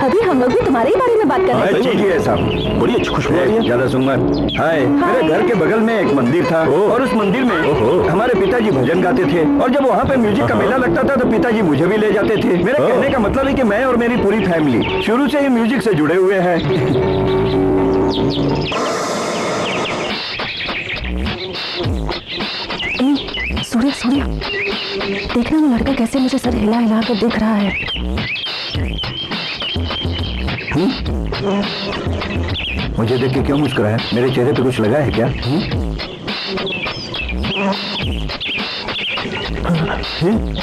अभी हम लोग भी तुम्हारे ही बारे में बात कर रहे थे। है साहब, बड़ी अच्छी खुशबू आ रही है। ज्यादा सुन मत। हाय, मेरे घर के बगल में एक मंदिर था और उस मंदिर में हमारे पिताजी भजन गाते थे और जब वहाँ पे म्यूजिक का मेला लगता था तो पिताजी मुझे भी ले जाते थे। मेरे कहने का मतलब है कि मैं और मेरी पूरी फैमिली शुरू से ही म्यूजिक से जुड़े हुए हैं। सूर्य सूर्य, देखना वो लड़का कैसे मुझे सर हिला हिला कर देख रहा है। मुझे देख के क्यों मुस्कुराया? मेरे चेहरे पे कुछ लगा है क्या?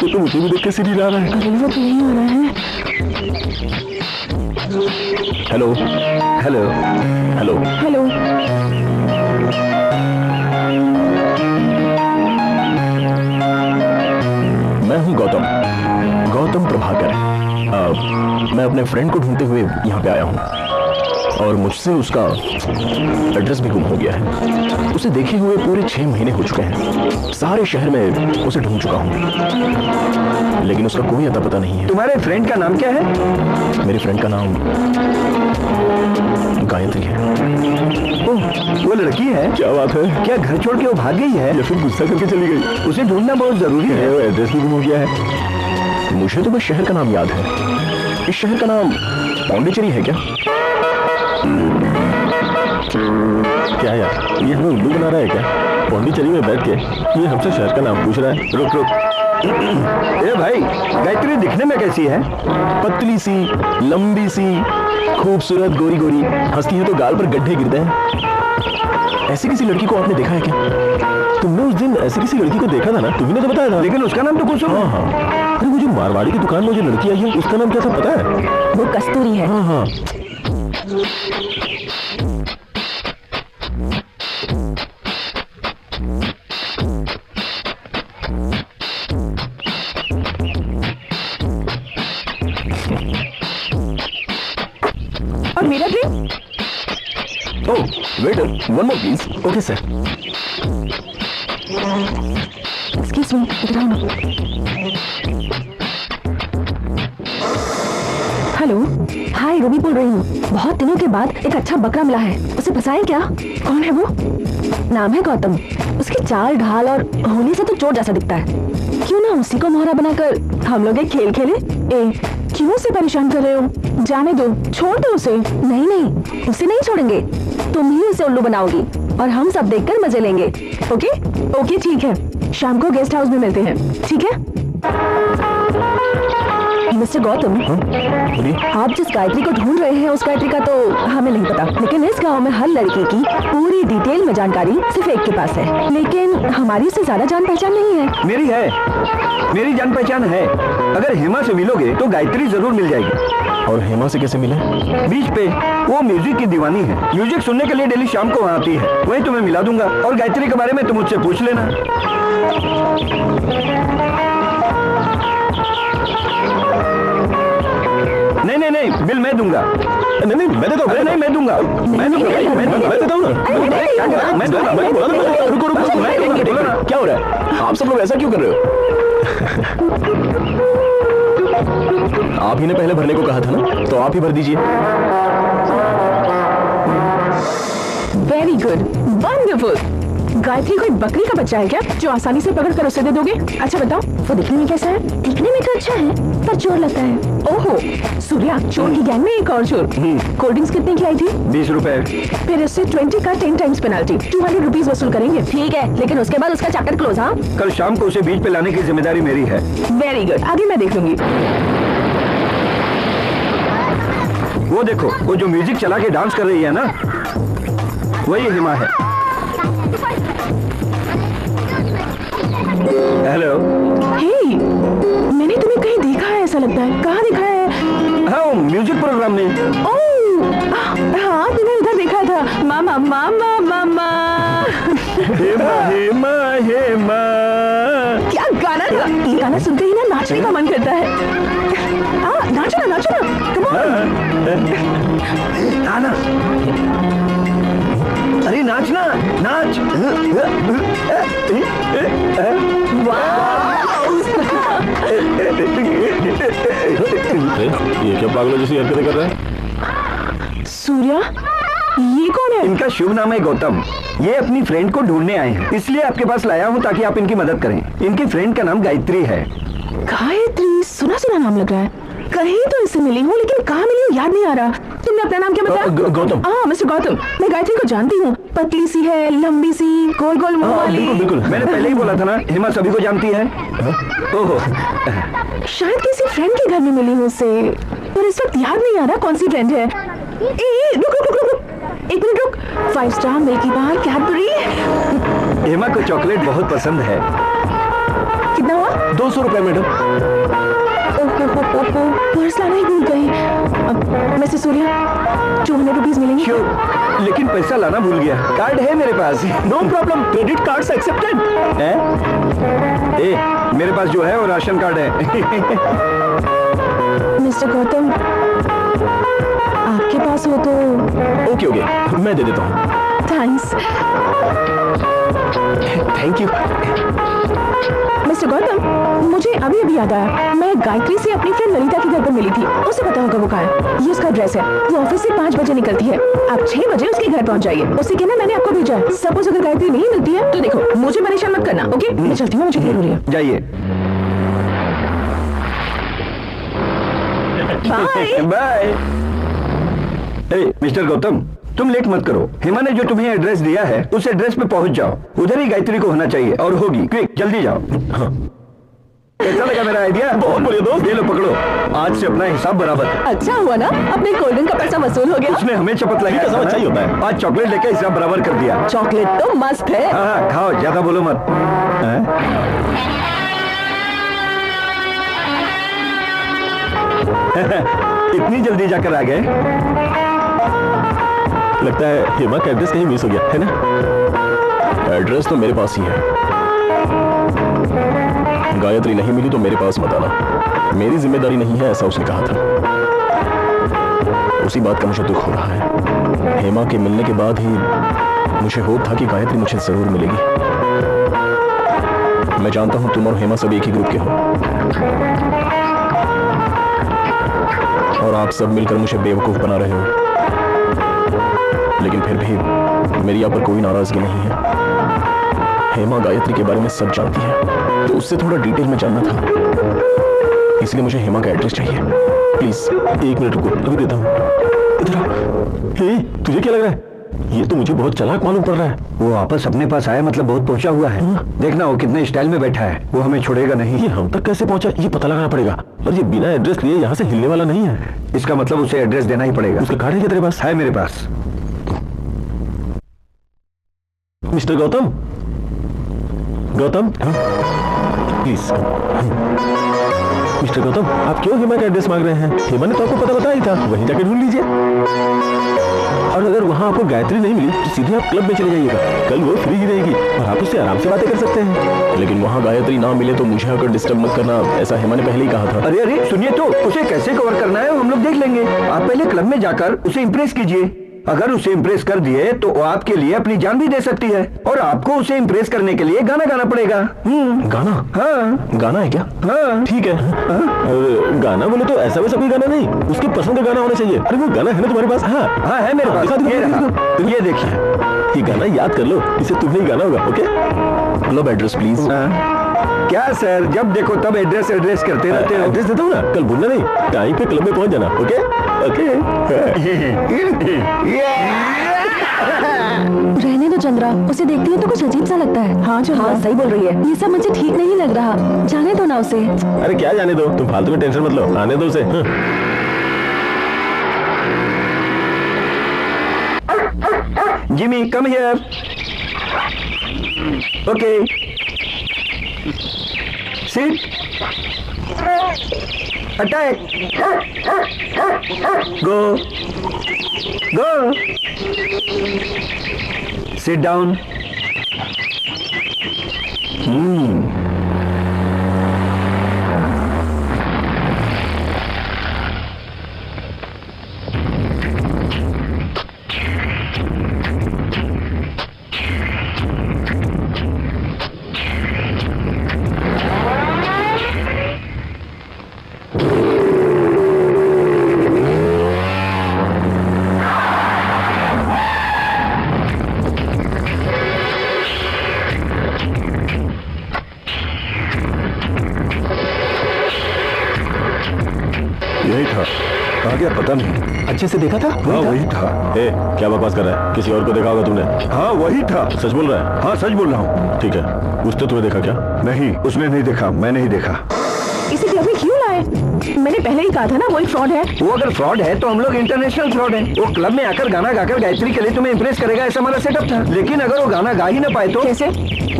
तो मुझे भी देख के सिर हिला रहा है। अरे वो तो नहीं आ रहा है। Hello hello hello hello. मैं हूँ गौतम प्रभाकर। मैं अपने फ्रेंड को ढूंढते हुए यहाँ पे आया हूँ और मुझसे उसका एड्रेस भी गुम हो गया है। उसे देखे हुए पूरे 6 महीने हो चुके हैं। सारे शहर में उसे ढूंढ चुका हूँ लेकिन उसका कोई अता पता नहीं है। तुम्हारे फ्रेंड का नाम क्या है? मेरे फ्रेंड का नाम गायत्री है। ओह, वो लड़की है? क्या बात है। क्या घर छोड़ के वो भाग गई है या फिर गुस्सा करके चली गई? उसे ढूंढना बहुत जरूरी है। वो एड्रेस भी गुम हो गया है। मुझे तो बस शहर का नाम याद है। इस शहर का नाम पौंडीचेरी है क्या? क्या यार, ये हमें उल्लू बना रहा है क्या? पौंडीचेरी में बैठ के ये हमसे शहर का नाम पूछ रहा है। रुक रुक। ए भाई, गायत्री दिखने में कैसी है? पतली सी, लंबी सी, खूबसूरत, गोरी गोरी, हंसती है तो गाल पर गड्ढे गिरते हैं। ऐसी किसी लड़की को आपने देखा है क्या? तुमने उस दिन ऐसी किसी लड़की को देखा था ना? तुम्ही ने तो बताया था। लेकिन उसका नाम तो कुछ। हाँ हाँ। अरे वो जो मारवाड़ी की दुकान में जो लड़की आई है उसका नाम क्या था पता है? वो कस्तूरी है। हाँ हाँ। और मेरा drink? Oh, waiter, one more please. Okay sir. Excuse me, इधर आओ ना। हेलो, हाय, रूबी बोल रही हूँ। बहुत दिनों के बाद एक अच्छा बकरा मिला है, उसे फंसाएं क्या? कौन है वो? नाम है गौतम। उसकी चाल ढाल और होने से तो चोर जैसा दिखता है। क्यों ना उसी को मोहरा बनाकर हम लोग एक खेल खेले? क्यों उसे परेशान कर रहे हो? जाने दो, छोड़ दो उसे। नहीं नहीं, उसे नहीं छोड़ेंगे। तुम ही उसे उल्लू बनाओगी और हम सब देखकर मजे लेंगे। ओके ओके, ठीक है। शाम को गेस्ट हाउस में मिलते हैं, ठीक है? मिस्टर गौतम, आप जिस गायत्री को ढूंढ रहे हैं उस गायत्री का तो हमें नहीं पता, लेकिन इस गांव में हर लड़की की पूरी डिटेल में जानकारी सिर्फ एक के पास है। लेकिन हमारी उससे ज्यादा जान पहचान नहीं है। मेरी है, मेरी जान पहचान है। अगर हेमा से मिलोगे तो गायत्री जरूर मिल जाएगी। और हेमा से कैसे मिले? बीच पे। वो म्यूजिक की दीवानी है, म्यूजिक सुनने के लिए डेली शाम को वहाँ आती है। वही तुम्हें मिला दूंगा और गायत्री के बारे में तुम मुझसे पूछ लेना। नहीं नहीं नहीं, बिल मैं दूंगा। नहीं नहीं, मैं देता हूँ। नहीं मैं दूंगा, मैं देता हूँ ना। मैं दूंगा। रुको रुको, क्या हो रहा है? आप सब लोग ऐसा क्यों कर रहे हो? आप ही ने पहले भरने को कहा था ना, तो आप ही भर दीजिए। Very good, wonderful. गायत्री कोई बकरी का बच्चा है क्या जो आसानी से पकड़ कर उसे दे दोगे? अच्छा बताओ, वो दिखने में कैसा है? दिखने में तो अच्छा है पर चोर लगता है। ओहो, सूर्या, चोर की गैंग में एक और चोर। कोल्ड ड्रिंक्स कितने की आई थी? 20 रुपए। फिर इससे 20 का 10 टाइम्स पेनल्टी, 200 रुपीज वसूल करेंगे। ठीक है, लेकिन उसके बाद उसका चैप्टर क्लोज। हाँ, कल शाम को उसे बीच पे लाने की जिम्मेदारी मेरी है। वेरी गुड, आगे मैं देख लूंगी। वो देखो, वो जो म्यूजिक चला के डांस कर रही है ना, वही हेमा है। हेलो। हे, मैंने तुम्हें कहीं देखा है ऐसा लगता है। कहाँ देखा है? हाँ, म्यूजिक प्रोग्राम में। ओह, हाँ, तुम्हें उधर देखा था। मामा मामा मामा। हेमा हेमा हेमा। क्या गाना था? ये गाना सुनते ही ना नाचने का मन करता है। नाचो ना, नाचो ना, कम ऑन। आना। अरे नाचना, नाच। वाह। ये क्या पागलों जैसी हरकतें कर रहा है? सूर्या, ये कौन है? इनका शुभ नाम है गौतम। ये अपनी फ्रेंड को ढूंढने आए हैं, इसलिए आपके पास लाया हूँ ताकि आप इनकी मदद करें। इनकी फ्रेंड का नाम गायत्री है। गायत्री, सुना सुना नाम लग रहा है। कहीं तो इससे मिली हूँ, लेकिन कहाँ मिली हूँ याद नहीं आ रहा। तुमने अपना नाम क्या बताया? गौतम। हाँ, मिस्टर गौतम। मैं गायत्री को जानती हूँ। पतली सी है, लंबी सी, गोल गोल मुंह वाली। बिल्कुल बिल्कुल, मैंने पहले ही बोला था ना, हेमा सभी को जानती है। ओहो, शायद किसी फ्रेंड के घर में मिली हूँ उससे, पर इस वक्त याद नहीं आ रहा कौन सी फ्रेंड है। रुक रुक रुक रुक, एक मिनट रुक। 5 स्टार, मिल्की बार, कैडबरी। हेमा को चॉकलेट बहुत पसंद है। कितना हुआ? 200 रुपए मैडम। पर्स लाना ही भूल गई। मिस्टर सूर्या, 200 रुपीज मिलेंगे? क्यों? लेकिन पैसा लाना भूल गया। कार्ड है मेरे पास। नो प्रॉब्लम, क्रेडिट कार्ड से एक्सेप्टेड है? मेरे पास जो है वो राशन कार्ड है। मिस्टर गौतम, आपके पास हो तो? ओके ओके, मैं दे देता हूँ। Thanks. Thank you. Mister Gautam, मुझे अभी अभी याद आया, मैं गायत्री से अपनी फ्रेंड ललिता के घर पर मिली थी। उसे पता होगा वो कहाँ है। ये उसका एड्रेस है। वो ऑफिस से 5 बजे निकलती है। आप 6 बजे उसके घर पहुंच जाइए। उसे कहना मैंने आपको भेजा है। सपोज अगर गायत्री नहीं मिलती है तो देखो, मुझे परेशान मत करना। ओके, मैं चलती हूँ, मुझे देर हो रही है। जाइए। Bye bye. मिस्टर गौतम, तुम लेट मत करो। हेमा ने जो तुम्हें एड्रेस दिया है उस एड्रेस पे पहुंच जाओ। उधर ही गायत्री को होना चाहिए और होगी। क्विक, जल्दी जाओ। कैसा लगा मेरा आइडिया? बहुत बढ़िया दोस्त। ये लो पकड़ो, आज से अपना हिसाब बराबर। अच्छा हुआ ना, अपने कोल्ड ड्रिंक का पैसा वसूल हो गया। उसने हमें शपथ लगाया सब अच्छा ही होता है। आज चॉकलेट लेकर हिसाब बराबर कर दिया। चॉकलेट तो मस्त है। हाँ, खाओ, ज्यादा बोलो मत। इतनी जल्दी जाकर आ गए? लगता है हेमा का एड्रेस कहीं मिस हो गया है ना? एड्रेस तो मेरे पास ही है। गायत्री नहीं मिली तो मेरे पास मत आना, मेरी जिम्मेदारी नहीं है, ऐसा उसने कहा था। उसी बात का मुझे दुख हो रहा है। हेमा के मिलने के बाद ही मुझे होप था कि गायत्री मुझे जरूर मिलेगी। मैं जानता हूं तुम और हेमा सब एक ही ग्रुप के हो और आप सब मिलकर मुझे बेवकूफ बना रहे हो, लेकिन फिर भी मेरी यहाँ पर कोई नाराजगी नहीं है। हेमा गायत्री के बारे में सब जानती है, तो उससे थोड़ा डिटेल में जानना था, इसलिए मुझे हेमा का एड्रेस चाहिए। प्लीज 1 मिनट रुको, अभी देता हूँ। इधर आ। तुझे क्या लग रहा है? ये तो मुझे बहुत चालाक मालूम पड़ रहा है। वो वापस अपने पास आया मतलब बहुत पहुंचा हुआ है। देखना वो कितने स्टाइल में बैठा है, वो हमें छोड़ेगा नहीं। ये हम तक कैसे पहुंचा ये पता लगाना पड़ेगा, और ये बिना एड्रेस लिए यहाँ से हिलने वाला नहीं है। इसका मतलब उसे एड्रेस देना ही पड़ेगा। उसका कार्ड है क्या तेरे पास? है मेरे पास। Mister Gautam, Gautam please. Mister Gautam, आप क्यों हेमा का एड्रेस मांग रहे हैं? हेमा ने तो आपको पता बताया ही था, वहीं जाके ढूंढ लीजिए। और अगर वहां आपको गायत्री नहीं मिली तो सीधे आप क्लब में चले जाइएगा। कल वो फ्री ही रहेगी और आप उससे आराम से बातें कर सकते हैं। लेकिन वहां गायत्री ना मिले तो मुझे आकर डिस्टर्ब मत करना, ऐसा हेमा ने पहले ही कहा था। अरे अरे सुनिए तो, उसे कैसे कवर करना है हम लोग देख लेंगे। आप पहले क्लब में जाकर उसे इम्प्रेस कीजिए। अगर उसे इम्प्रेस कर दिए तो वो आपके लिए अपनी जान भी दे सकती है, और आपको उसे इम्प्रेस करने के लिए गाना गाना पड़ेगा। गाना? हाँ। गाना है क्या? हाँ। ठीक है। गाना बोले तो ऐसा वैसा कोई गाना नहीं, उसके पसंद का गाना होना चाहिए। अरे वो गाना है ना तुम्हारे पास? हाँ हाँ है मेरे पास। ये देखिए, ये गाना याद कर लो, इसे तुम्हें ही गाना होगा। Okay, low address please. क्या सर, जब देखो तब एड्रेस एड्रेस करते रहते हो। एड्रेस देता हूँ ना, कल भूलना नहीं, टाइम पे क्लब में पहुंच जाना। Okay okay. रहने दो चंद्रा, उसे देखती है तो कुछ अजीब सा लगता है। हाँ सही बोल रही है, ये सब मुझे ठीक नहीं लग रहा। जाने दो ना उसे। अरे क्या जाने दो, तुम फालतू में टेंशन मत लो, आने दो उसे। Jimmy come here. Okay sit, attack, go go, sit down. गया पता नहीं। अच्छे से देखा था? हाँ वही था। ए, क्या बकवास कर रहा है? किसी और को देखा होगा तुमने? हाँ वही था। सच बोल रहा है? हाँ सच बोल रहा हूँ। ठीक है, उसने तुम्हें देखा क्या? नहीं, उसने नहीं देखा, मैंने ही देखा। इसे क्लब में क्यों लाए? मैंने पहले ही कहा था ना वो एक फ्रॉड है। वो अगर फ्रॉड है तो हम लोग इंटरनेशनल फ्रॉड है। वो क्लब में आकर गाना गाकर गायत्री के लिए तुम्हें इंप्रेस करेगा, ऐसा हमारा सेटअप था। लेकिन अगर वो गाना गा ही ना पाए तो कैसे?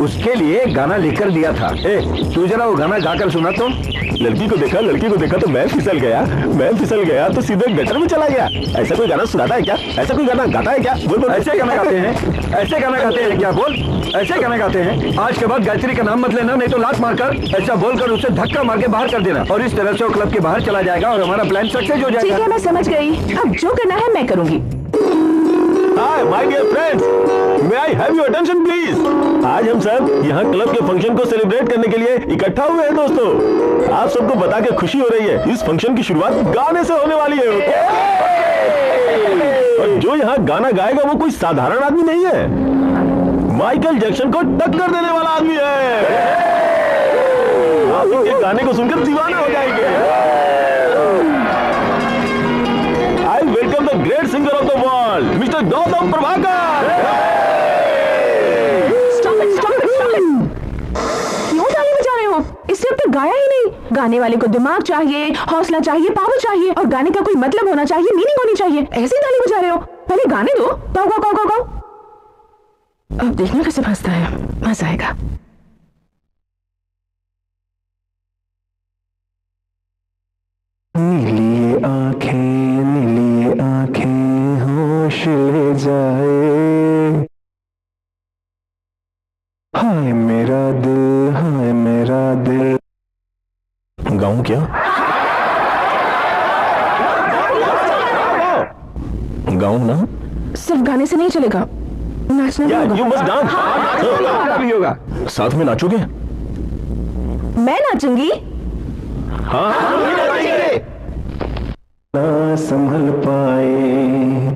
उसके लिए गाना लिखकर दिया था। ए, तू जरा वो गाना गाकर सुना तो। लड़की को देखा तो मैं फिसल गया तो सीधे गटर में चला गया। ऐसा कोई गाना सुनाता है क्या? ऐसा कोई गाना गाता है क्या? बोल। ऐसे गाना गाते हैं? ऐसे गाना गाते हैं क्या? बोल, ऐसे गाना गाते हैं? आज के बाद गायत्री का नाम मत लेना, नहीं तो लात मारकर ऐसा बोलकर उसे धक्का मार के बाहर कर देना, और इस तरह से वो क्लब के बाहर चला जाएगा और हमारा प्लान सक्सेस हो ठीक जाएगा। है, मैं समझ गई। अब जो करना है मैं करूंगी। Hi my dear friends, may I have your attention please. आज हम सब यहाँ क्लब के फंक्शन को सेलिब्रेट करने के लिए इकट्ठा हुए हैं दोस्तों। आप सबको बता के खुशी हो रही है, इस फंक्शन की शुरुआत गाने से होने वाली है। और जो यहाँ गाना गाएगा वो कोई साधारण आदमी नहीं है, माइकल जैक्सन को टक्कर देने वाला आदमी है। आप इनके गाने को सुनकर दीवाना हो जाएंगे। I welcome the great singer of the world, mister Gautam Prabhakar. Stop it! क्यों ताली बजा रहे हो? इससे अब तक गाया ही नहीं। गाने वाले को दिमाग चाहिए, हौसला चाहिए, पावर चाहिए, और गाने का कोई मतलब होना चाहिए, मीनिंग होनी चाहिए। ऐसे ही ताली बजा रहे हो? पहले गाने दो। गाओ गाओ गाओ गाओ गाओ। अब देखना कैसे फंसता है, मजा आएगा। नीली आंखें होश ले जाए, हाय मेरा दिल। गाऊं क्या? गाऊं ना? सिर्फ गाने से नहीं चलेगा, नाचना भी होगा। You must dance. भी होगा। साथ में नाचोगे? मैं नाचूंगी। हाँ, ना संभल पाए,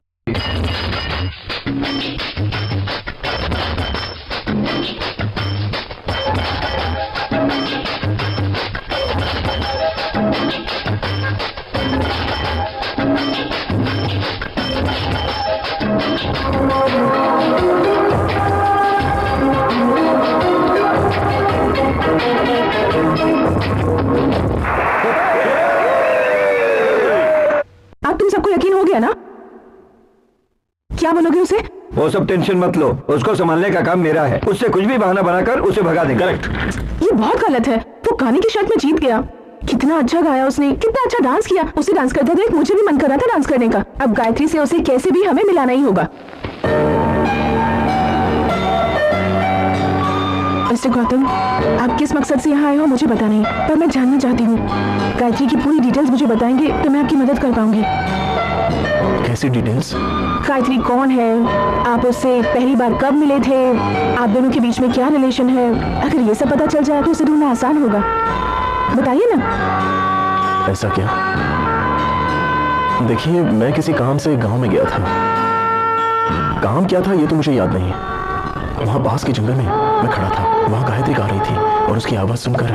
अब तुम सबको यकीन हो गया ना? क्या बोलोगे उसे? वो सब टेंशन मत लो, उसको संभालने का काम मेरा है। उससे कुछ भी बहाना बनाकर उसे भगा देंगे। करेक्ट। ये बहुत गलत है। वो गाने की शर्त में जीत गया। कितना अच्छा गाया उसने, कितना अच्छा डांस किया। उसे डांस करता देख मुझे भी मन कर रहा था डांस करने का। अब गायत्री से उसे कैसे भी हमें मिलाना ही होगा। मिस्टर गौतम, आप किस मकसद से यहाँ आए हो मुझे पता नहीं, पर मैं जानना चाहती हूँ। गायत्री की पूरी डिटेल्स मुझे बताएंगे तो मैं आपकी मदद कर पाऊंगी। कैसी डिटेल्स? गायत्री कौन है, आप उससे पहली बार कब मिले थे, आप दोनों के बीच में क्या रिलेशन है। अगर ये सब पता चल जाए तो उसे ढूंढना आसान होगा। बताइए ना। ऐसा क्या? देखिए, मैं किसी काम से गांव में गया था। काम क्या था ये तो मुझे याद नहीं है। वहां पास के जंगल में मैं खड़ा था, वहां गायत्री गा रही थी और उसकी आवाज सुनकर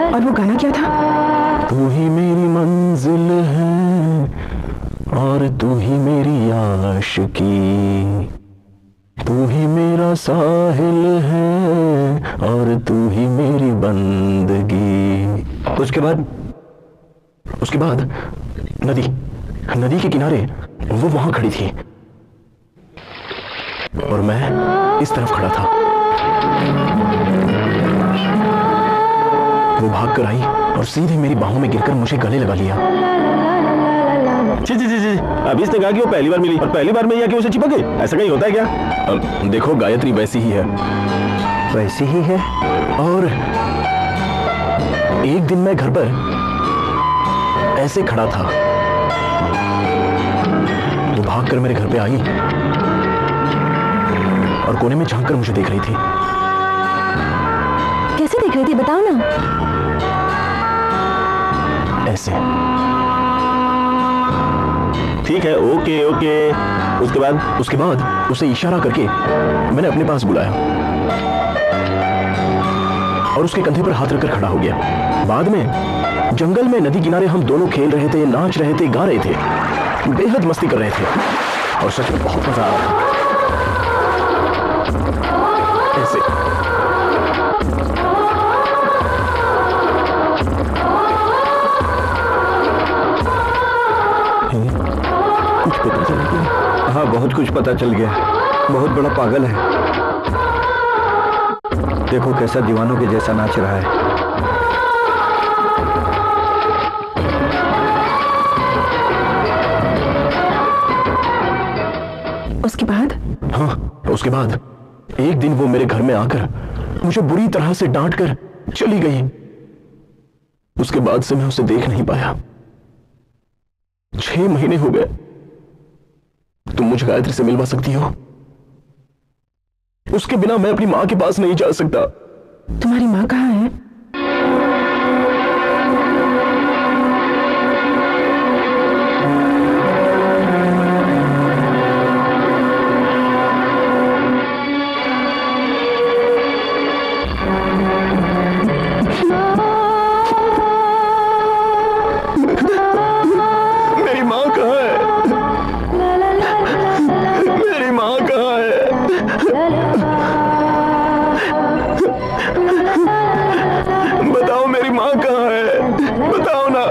और वो गाना क्या था? तू ही मेरी मंजिल है और तू ही मेरी आशिकी, तू ही मेरा साहिल है और तू ही मेरी बंदगी। उसके बाद नदी के किनारे वो वहां खड़ी थी और मैं इस तरफ खड़ा था। वो भाग कर आई और सीधे मेरी बाहों में गिरकर मुझे गले लगा लिया। जी, अब इसने कहा कि वो पहली बार मिली और पहली बार में ही आके उसे चिपक गई। ऐसा कहीं होता है क्या? देखो, गायत्री वैसी ही है। वैसी ही है। और एक दिन मैं घर पर ऐसे खड़ा था, वो भागकर मेरे घर पे आई और कोने में झांक कर मुझे देख रही थी। कैसे देख रही थी बताओ ना। ऐसे। ठीक है, ओके। उसके बाद उसे इशारा करके मैंने अपने पास बुलाया। और उसके कंधे पर हाथ रखकर खड़ा हो गया। बाद में जंगल में नदी किनारे हम दोनों खेल रहे थे, नाच रहे थे, गा रहे थे, बेहद मस्ती कर रहे थे और सच में बहुत मजा आ रहा था। ऐसे कुछ पता चल गया? हाँ, बहुत कुछ पता चल गया। बहुत बड़ा पागल है। देखो कैसा दीवानों के जैसा नाच रहा है। उसके बाद? हाँ, उसके बाद एक दिन वो मेरे घर में आकर मुझे बुरी तरह से डांट कर चली गई। उसके बाद से मैं उसे देख नहीं पाया। 6 महीने हो गए। तुम मुझे गायत्री से मिलवा सकती हो? उसके बिना मैं अपनी मां के पास नहीं जा सकता। तुम्हारी मां कहाँ है? मेरी मां कहाँ है? मेरी मां कहाँ है? बताओ मेरी मां कहाँ है? बताओ ना।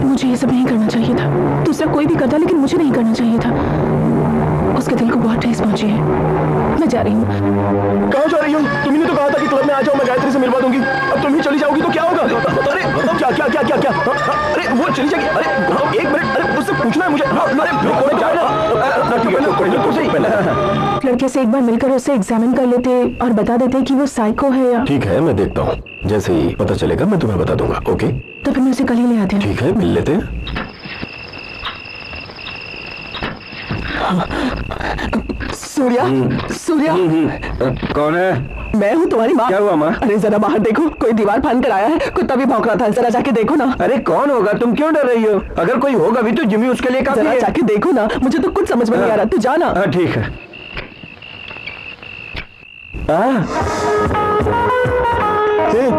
मुझे ये सब नहीं करना चाहिए था। दूसरा कोई भी करता, लेकिन मुझे नहीं करना चाहिए था। उसके दिल को बहुत ठेस पहुंची है। मैं जा रही हूँ। कहाँ जा रही हो? तुमने तो कहा था कि क्लब में आ जाओ, मैं गायत्री से मिलवा दूंगी। अब तुम ही चली जाओगी तो क्या होगा? अरे क्या क्या क्या क्या क्या? अरे वो चली जाएगी। अरे एक मिनट, अरे उससे पूछना है मुझे। लड़के से एक बार मिलकर उसे एग्जामिन कर लेते और बता देते कि वो साइको है या... ठीक है, मैं देखता हूँ। जैसे ही पता चलेगा मैं तुम्हें बता दूंगा। ओके? तो फिर मैं उसे कल ही ले आती हूँ। ठीक है, मिल लेते हैं। सूर्या, सूर्या, कौन है? मैं हूँ तुम्हारी माँ। क्या हुआ माँ? अरे जरा बाहर देखो, कोई दीवार फांद कर आया है। कुत्ता भी भौंक रहा था, जरा जाके देखो ना। अरे कौन होगा? तुम क्यों डर रही हो? अगर कोई होगा भी तो जिमी उसके लिए काफी जरा है। जाके देखो ना, मुझे तो कुछ समझ में नहीं आ रहा। तू जाना। हाँ ठीक है।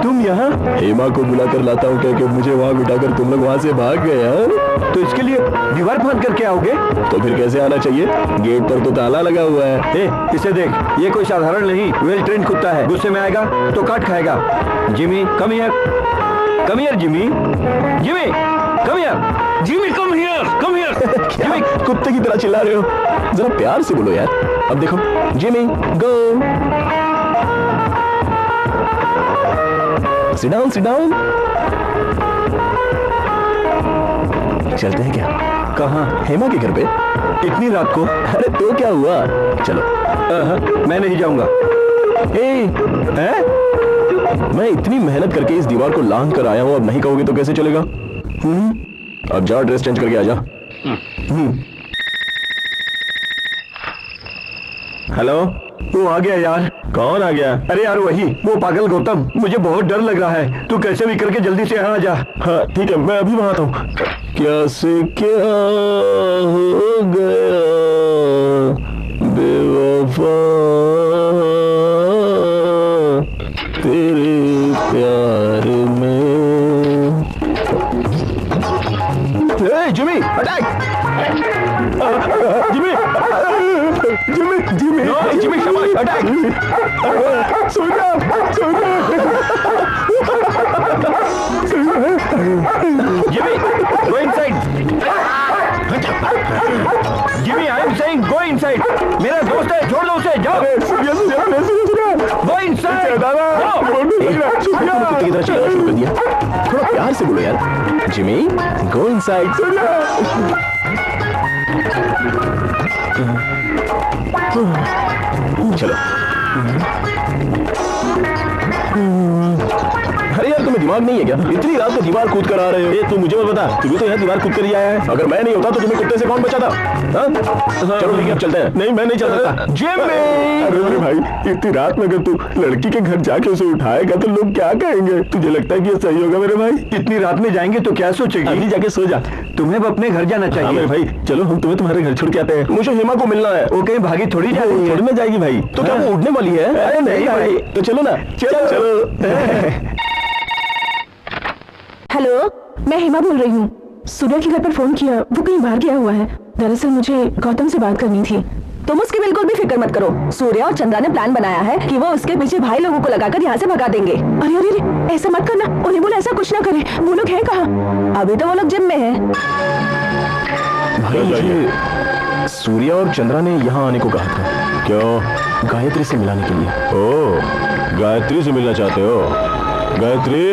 तुम यहाँ? हेमा को बुलाकर लाता हूँ क्या कि मुझे वहाँ बिठाकर तुम लोग वहाँ से भाग गए? हाँ? तो इसके लिए दीवार फांद करके आओगे? तो फिर कैसे आना चाहिए? गेट पर तो ताला लगा हुआ है। इसे देख, ये कोई साधारण नहीं, वेल ट्रेन कुत्ता है। गुस्से में आएगा तो काट खाएगा। Jimmy come here, come here Jimmy, Jimmy come here, Jimmy come here, come here. Jimmy कुत्ते की तरह चिल्ला रहे हो? जरा प्यार से बोलो यार। अब देखो, जिमी गो, सिट डाउन, सिट डाउन। चलते हैं क्या? कहाँ? हेमा के घर पे। इतनी रात को? अरे तो क्या हुआ, चलो। मैं नहीं जाऊंगा। मैं इतनी मेहनत करके इस दीवार को लांघ कर आया हूं, अब नहीं कहोगे तो कैसे चलेगा? अब जाओ, ड्रेस चेंज करके आ जा। हेलो, तू आ गया यार? कौन आ गया? अरे यार वही, वो पागल गौतम। मुझे बहुत डर लग रहा है। तू कैसे भी करके जल्दी से यहाँ आ जा। हाँ ठीक है, मैं अभी वहां आता हूँ। कैसे क्या हो गया बेवफा तेरे प्यार में। Jimmy attack! Jimmy Jimmy Jimmy Jimmy शाबाश, attack! Surya, Jimmy go inside. Jimmy I am saying go inside. मेरा दोस्त है, छोड़ दो उसे, जाओ। Go inside. कुत्ते की तरह चिल्लाना शुरू कर दिया। थोड़ा प्यार से बोलो यार। Jimmy go inside. चलो। अरे यार तुम्हें दिमाग नहीं है क्या? इतनी रात को दीवार कूद कर आ रहे हो? ये तू मुझे मत बता, तू भी तो यहाँ दीवार कूद कर ही आया है। अगर मैं नहीं होता तो तुम्हें कुत्ते से कौन बचाता? चलो ठीक है, अब चलते हैं। नहीं, मैं नहीं चल सकता। जिम्मी! अरे भाई, इतनी रात में अगर तू लड़की के घर जाके उसे उठाएगा तो लोग क्या कहेंगे? तुझे लगता है कि ये सही होगा मेरे भाई? इतनी रात में जाएंगे तो क्या सोचेगी? अभी जाके सो जा। तुम्हें अपने घर जाना चाहिए। मेरे भाई, चलो हम तुम्हें तुम्हारे घर छोड़ के आते हैं। मुझे हेमा को मिलना है। वो कहीं भागी थोड़ी जा रही है। थोड़ी ना जाएगी भाई। तो क्या वो उड़ने वाली है? अरे नहीं भाई, तो चलो ना। चलो। हेलो, मैं हेमा बोल रही हूँ। सूर्या के घर पर फोन किया, वो कहीं बाहर गया हुआ है। दरअसल मुझे गौतम से बात करनी थी। तुम उसकी बिल्कुल भी फिक्र मत करो। सूर्या और चंद्रा ने प्लान बनाया है कि वो उसके पीछे भाई लोगों को लगाकर यहाँ से भगा देंगे। अरे अरे अरे, ऐसा मत करना। उन्हें बोला ऐसा कुछ ना करे। वो लोग हैं कहाँ? अभी तो वो लोग जिम में हैं। भाई, मुझे सूर्या और चंद्रा ने यहाँ आने को कहा था। क्यों? गायत्री से मिलाने के लिए। ओह, गायत्री से मिलना चाहते हो? गायत्री,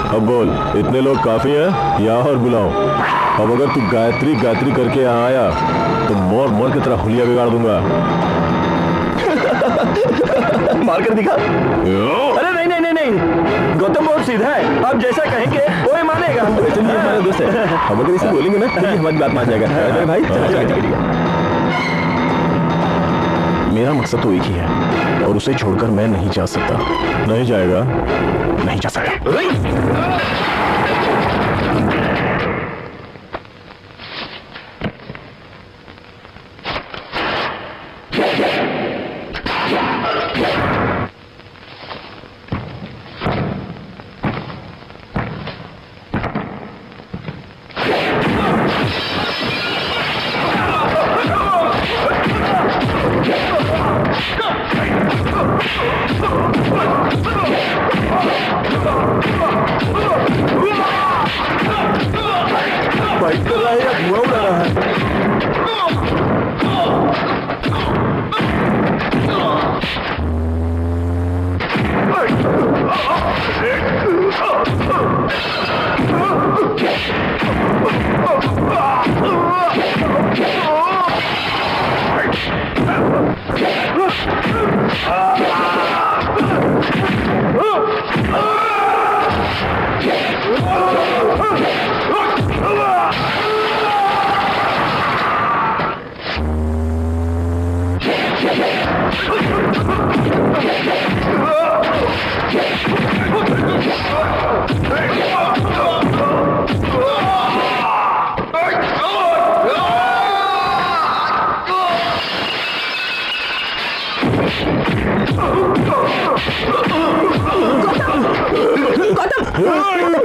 अब बोल, इतने लोग काफी हैं या और बुलाओ? अब अगर तू गायत्री गायत्री करके यहाँ आया तो मोर मोर की तरह हुलिया बिगाड़ दूंगा। मार कर दिखा। अरे नहीं नहीं नहीं नहीं, गौतम बहुत सीधा है। आप जैसा कहेंगे वो ही मानेगा। चलिए, हमारे दोस्त है, हम अगर इसे बोलेंगे ना तो ये हमारी बात मान जाएगा। अरे भाई, मेरा मकसद तो एक ही है और उसे छोड़कर मैं नहीं जा सकता। नहीं जाएगा? नहीं जा सकता।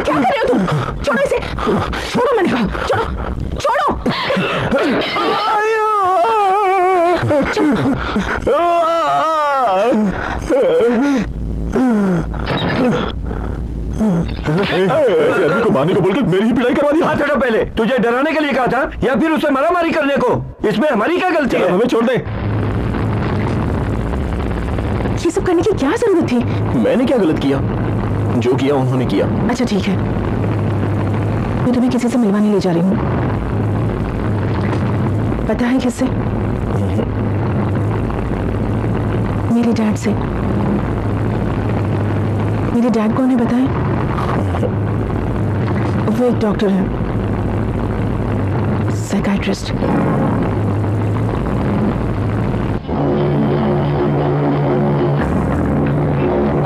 क्या कर रहे हो तुम? छोड़ो इसे, छोड़ो, मैंने कहा छोड़ो, छोड़ो। को मारने को बोलकर मेरी ही पिटाई करवा दी। हाथ हटो पहले। तुझे डराने के लिए कहा था या फिर उसे मारामारी करने को? इसमें हमारी क्या गलती है? हमें छोड़ दे। ये सब करने की क्या जरूरत थी? मैंने क्या गलत किया? जो किया उन्होंने किया। अच्छा ठीक है, मैं तुम्हें किसी से मिलवाने ले जा रही हूँ। पता है किससे? मेरे डैड से। मेरे डैड को उन्हें बताएं, वो एक डॉक्टर है, साइकाइट्रिस्ट।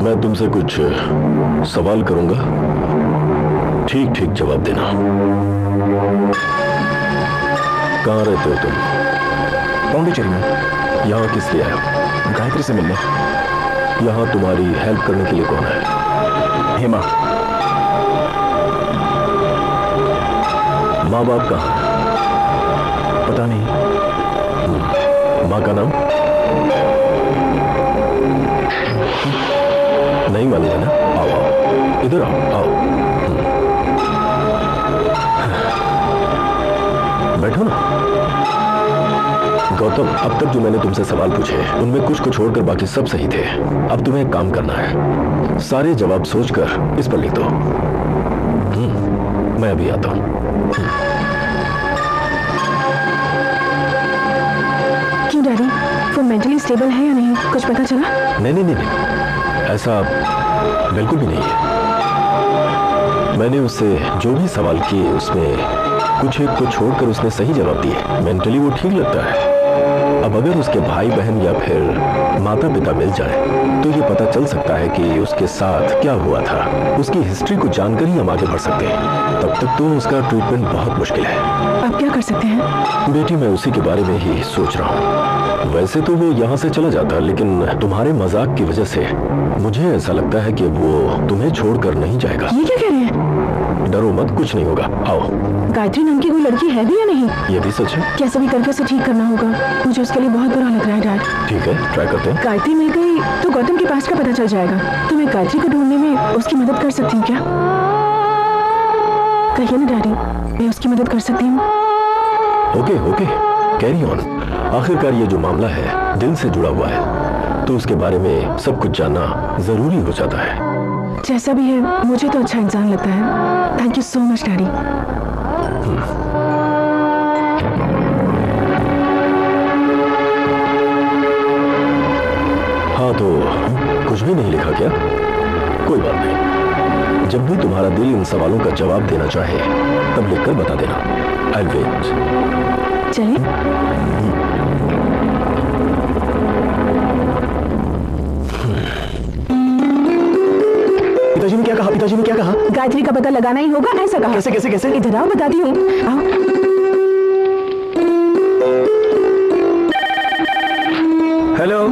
मैं तुमसे कुछ सवाल करूंगा, ठीक ठीक जवाब देना। कहाँ रहते हो तुम? पौंडीचेरी में। यहाँ किस लिए आए? गायत्री से मिलने। यहाँ तुम्हारी हेल्प करने के लिए कौन है? हेमा। माँ बाप कहाँ? पता नहीं। माँ का नाम नहीं मालूम है ना? आओ आओ, इधर आओ, आओ। बैठो ना। गौतम, अब तक जो मैंने तुमसे सवाल पूछे उनमें कुछ को छोड़कर बाकी सब सही थे। अब तुम्हें एक काम करना है, सारे जवाब सोचकर इस पर लिख दो। मैं अभी आता हूं। क्यों डैडी, वो मेंटली स्टेबल है या नहीं, कुछ पता चला? नहीं, ऐसा बिल्कुल भी नहीं है। मैंने उससे जो भी सवाल किए उसमें कुछ एक को छोड़कर उसने सही जवाब दिए। मेंटली वो ठीक लगता है। अब अगर उसके भाई बहन या फिर माता पिता मिल जाए तो ये पता चल सकता है कि उसके साथ क्या हुआ था। उसकी हिस्ट्री को जानकर ही हम आगे बढ़ सकते हैं। तब तक तो उसका ट्रीटमेंट बहुत मुश्किल है। अब क्या कर सकते हैं? बेटी, मैं उसी के बारे में ही सोच रहा हूँ। वैसे तो वो यहाँ से चला जाता, लेकिन तुम्हारे मजाक की वजह से मुझे ऐसा लगता है कि वो तुम्हें छोड़कर नहीं जाएगा। ये क्या कह रहे हैं? डरो मत, कुछ नहीं होगा। आओ। गायत्री नाम की कोई लड़की है भी या नहीं? ये भी सच है। कैसे भी करके उसे ठीक करना होगा। मुझे उसके लिए बहुत बुरा लग रहा है डैड। ठीक है, ट्राई करते हैं। गायत्री मिल गई तो गौतम के पास का पता चल जाएगा। तो मैं गायत्री को ढूंढने में उसकी मदद कर सकती हूँ क्या? कहिए ना डैडी, मैं उसकी मदद कर सकती हूँ। Okay, carry on. आखिरकार ये जो मामला है दिल से जुड़ा हुआ है, तो उसके बारे में सब कुछ जानना जरूरी हो जाता है। जैसा भी है, मुझे तो अच्छा इंसान लगता है। Thank you so much daddy. हाँ, तो कुछ भी नहीं लिखा क्या? कोई बात नहीं, जब भी तुम्हारा दिल इन सवालों का जवाब देना चाहे तब लिखकर बता देना। I'll wait। चलिए। पिताजी ने क्या कहा? पिताजी ने क्या कहा? गायत्री का पता लगाना ही होगा, ऐसा कहा। कैसे कैसे कैसे? इधर आओ, बताती हूँ। आओ। हेलो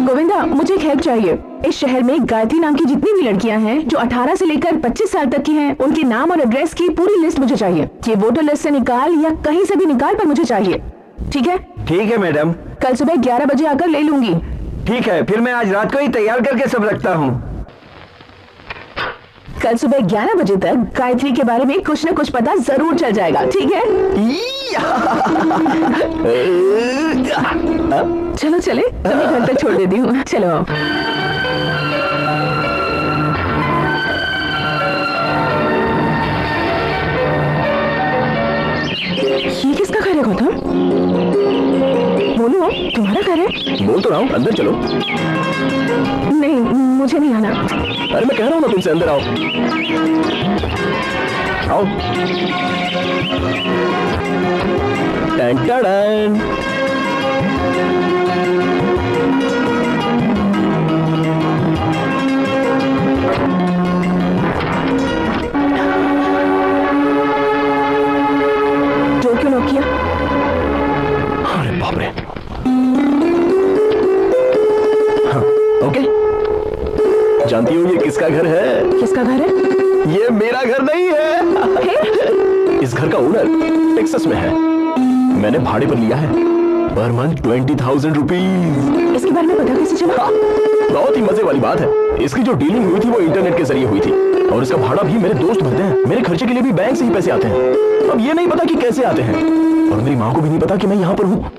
गोविंदा, मुझे एक हेल्प चाहिए। इस शहर में गायत्री नाम की जितनी भी लड़कियां हैं जो 18 से लेकर 25 साल तक की हैं, उनके नाम और एड्रेस की पूरी लिस्ट मुझे चाहिए। ये वोटर लिस्ट से निकाल या कहीं से भी निकाल, पर मुझे चाहिए। ठीक है? ठीक है मैडम। कल सुबह 11 बजे आकर ले लूंगी। ठीक है, फिर मैं आज रात को ही तैयार करके सब रखता हूँ। कल सुबह 11 बजे तक गायत्री के बारे में कुछ न कुछ पता जरूर चल जाएगा। ठीक है? चलो चले, तुम्हें घर तक छोड़ देती हूँ। चलो आओ। ये किसका घर है गौतम? बोलो, तुम्हारा घर है? बोल तो रहा हूँ, अंदर चलो। नहीं, मुझे नहीं आना। अरे मैं कह रहा हूँ ना तुमसे, अंदर आओ। आओ। टन-टन-टन। डोर क्यों लॉक किया? अरे बाप रे। हाँ, ओके। जानती हो ये किसका घर है? किसका घर है? ये मेरा घर नहीं है। इस घर का ओनर टेक्सास में है। मैंने भाड़े पर लिया है, पर मंथ 20,000 रुपीज। इसके बारे में पता कैसे चला? बहुत ही मजे वाली बात है। इसकी जो डीलिंग हुई थी वो इंटरनेट के जरिए हुई थी, और इसका भाड़ा भी मेरे दोस्त भरते हैं। मेरे खर्चे के लिए भी बैंक से ही पैसे आते हैं। अब ये नहीं पता कि कैसे आते हैं, और मेरी माँ को भी नहीं पता कि मैं यहाँ पर हूँ।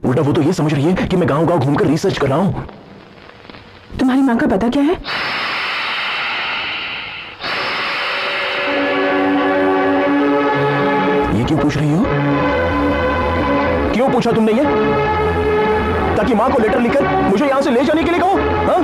उल्टा वो तो ये समझ रही है कि मैं गांव-गांव घूमकर रिसर्च कर रहा हूँ। तुम्हारी माँ का पता क्या है? ये क्यों पूछ रही हो? क्यों पूछा तुमने ये? ताकि माँ को लेटर लिखकर मुझे यहां से ले जाने के लिए कहो? हाँ?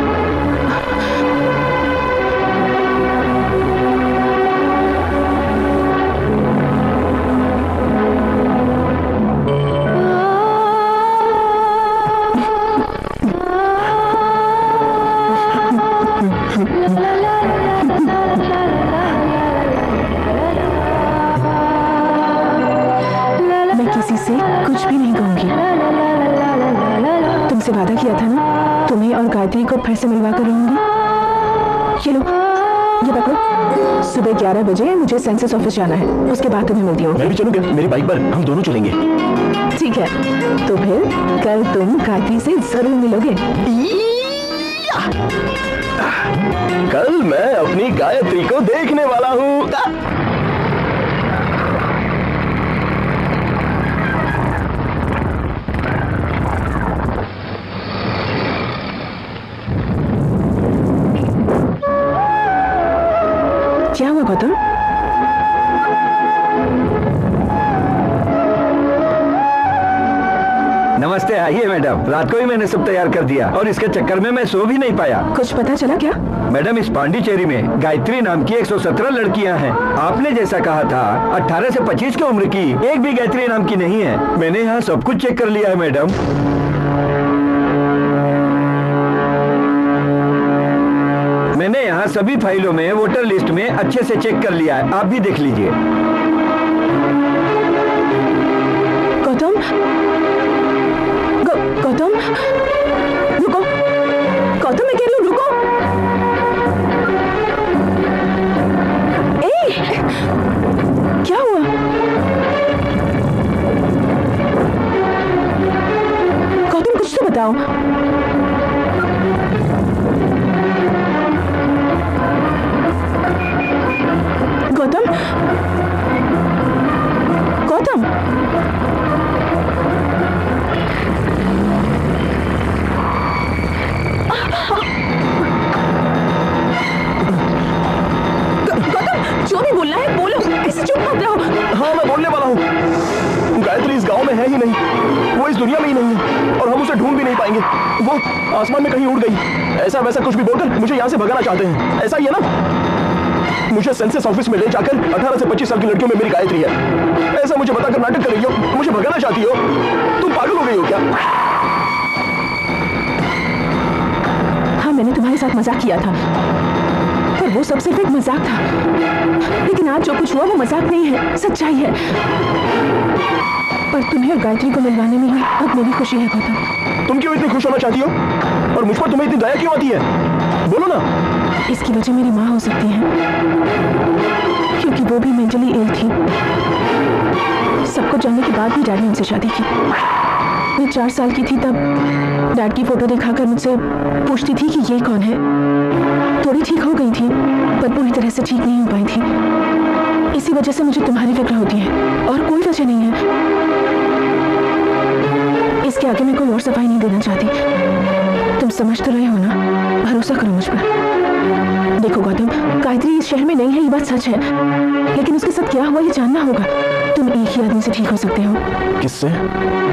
से कुछ भी नहीं कहूंगी। तुमसे वादा किया था ना, तुम्हें और गायत्री को फिर से मिलवा कर रहूंगी। ये लो, ये पकड़ो। सुबह 11 बजे मुझे सेंसस ऑफिस जाना है, उसके बाद तुम्हें मिलती हूँ। मैं भी चलूंगा, मेरी बाइक पर हम दोनों चलेंगे। ठीक है, तो फिर कल तुम गायत्री से जरूर मिलोगे। कल मैं अपनी गायत्री को देखने वाला हूँ। नमस्ते। आइए मैडम, रात को ही मैंने सब तैयार कर दिया और इसके चक्कर में मैं सो भी नहीं पाया। कुछ पता चला क्या? मैडम, इस पांडिचेरी में गायत्री नाम की 117 लड़कियां हैं। आपने जैसा कहा था 18 से 25 की उम्र की एक भी गायत्री नाम की नहीं है। मैंने यहाँ सब कुछ चेक कर लिया है मैडम। मैंने यहाँ सभी फाइलों में वोटर लिस्ट में अच्छे से चेक कर लिया है, आप भी देख लीजिए। गौतम, गौतम रुको, गौतम मैं कह रही हूँ रुको। ए, क्या हुआ? गौतम कुछ तो बताओ। गौतम, गौतम, जो भी बोलना है बोलो, ऐसे चुप मत रहो। हाँ मैं बोलने वाला हूँ। गायत्री इस गांव में है ही नहीं, वो इस दुनिया में ही नहीं है और हम उसे ढूंढ भी नहीं पाएंगे। वो आसमान में कहीं उड़ गई। ऐसा वैसा कुछ भी बोलकर मुझे यहाँ से भगाना चाहते हैं, ऐसा ही है ना? मुझे सेंसस ऑफिस में ले जाकर 18 से 25 साल की लड़कियों में मेरी गायत्री है ऐसा मुझे बताकर नाटक कर रही हो, मुझे भगाना चाहती हो। तुम पागल हो गई हो क्या? हाँ मैंने तुम्हारे साथ मजाक किया था, पर वो सब सिर्फ एक मजाक था। लेकिन आज जो कुछ हुआ वो मजाक नहीं है, सच्चाई है। पर तुम्हें और गायत्री को मिलवाने में ही अब मेरी खुशी है गौतम। तुम क्यों इतनी खुश होना चाहती हो और मुझ पर तुम्हें इतनी दया क्यों आती है? बोलो ना। इसकी वजह मेरी माँ हो सकती है, क्योंकि वो भी मेंटली इल थी। सबको जानने के बाद भी डैड ने उनसे शादी की। मैं 4 साल की थी तब डैड की फोटो दिखाकर मुझसे पूछती थी कि ये कौन है। थोड़ी ठीक हो गई थी पर पूरी तरह से ठीक नहीं हो पाई थी। इसी वजह से मुझे तुम्हारी फिक्र होती है और कोई वजह नहीं है। इसके आगे मैं कोई और सफाई नहीं देना चाहती। तुम समझ तो रहे हो ना, भरोसा करो मुझ पर। देखो गौतम, गायत्री इस शहर में नहीं है, ये बात सच है, लेकिन उसके साथ क्या हुआ ये जानना होगा। तुम एक ही आदमी से ठीक हो सकते हो। किससे?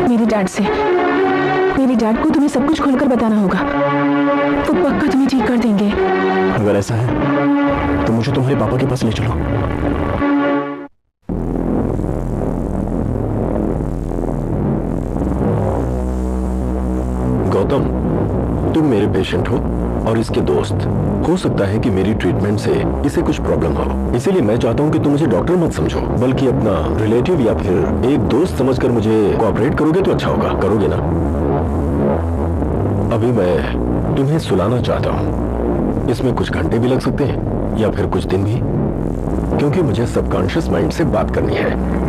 मेरे डैड से। मेरे डैड को तुम्हें सब कुछ खोलकर बताना होगा, वो पक्का तुम्हें ठीक कर देंगे। अगर ऐसा है तो मुझे तुम्हारे पापा के पास ले चलो। गौतम, तुम मेरे पेशेंट हो और इसके दोस्त। हो सकता है कि मेरी ट्रीटमेंट से इसे कुछ प्रॉब्लम हो, इसीलिए मैं चाहता हूं कि तुम मुझे डॉक्टर मत समझो, बल्कि अपना रिलेटिव या फिर एक दोस्त समझकर मुझे कोऑपरेट करोगे तो अच्छा होगा। करोगे ना? अभी मैं तुम्हें सुलाना चाहता हूं। इसमें कुछ घंटे भी लग सकते हैं या फिर कुछ दिन भी, क्योंकि मुझे सबकॉन्शियस माइंड से बात करनी है।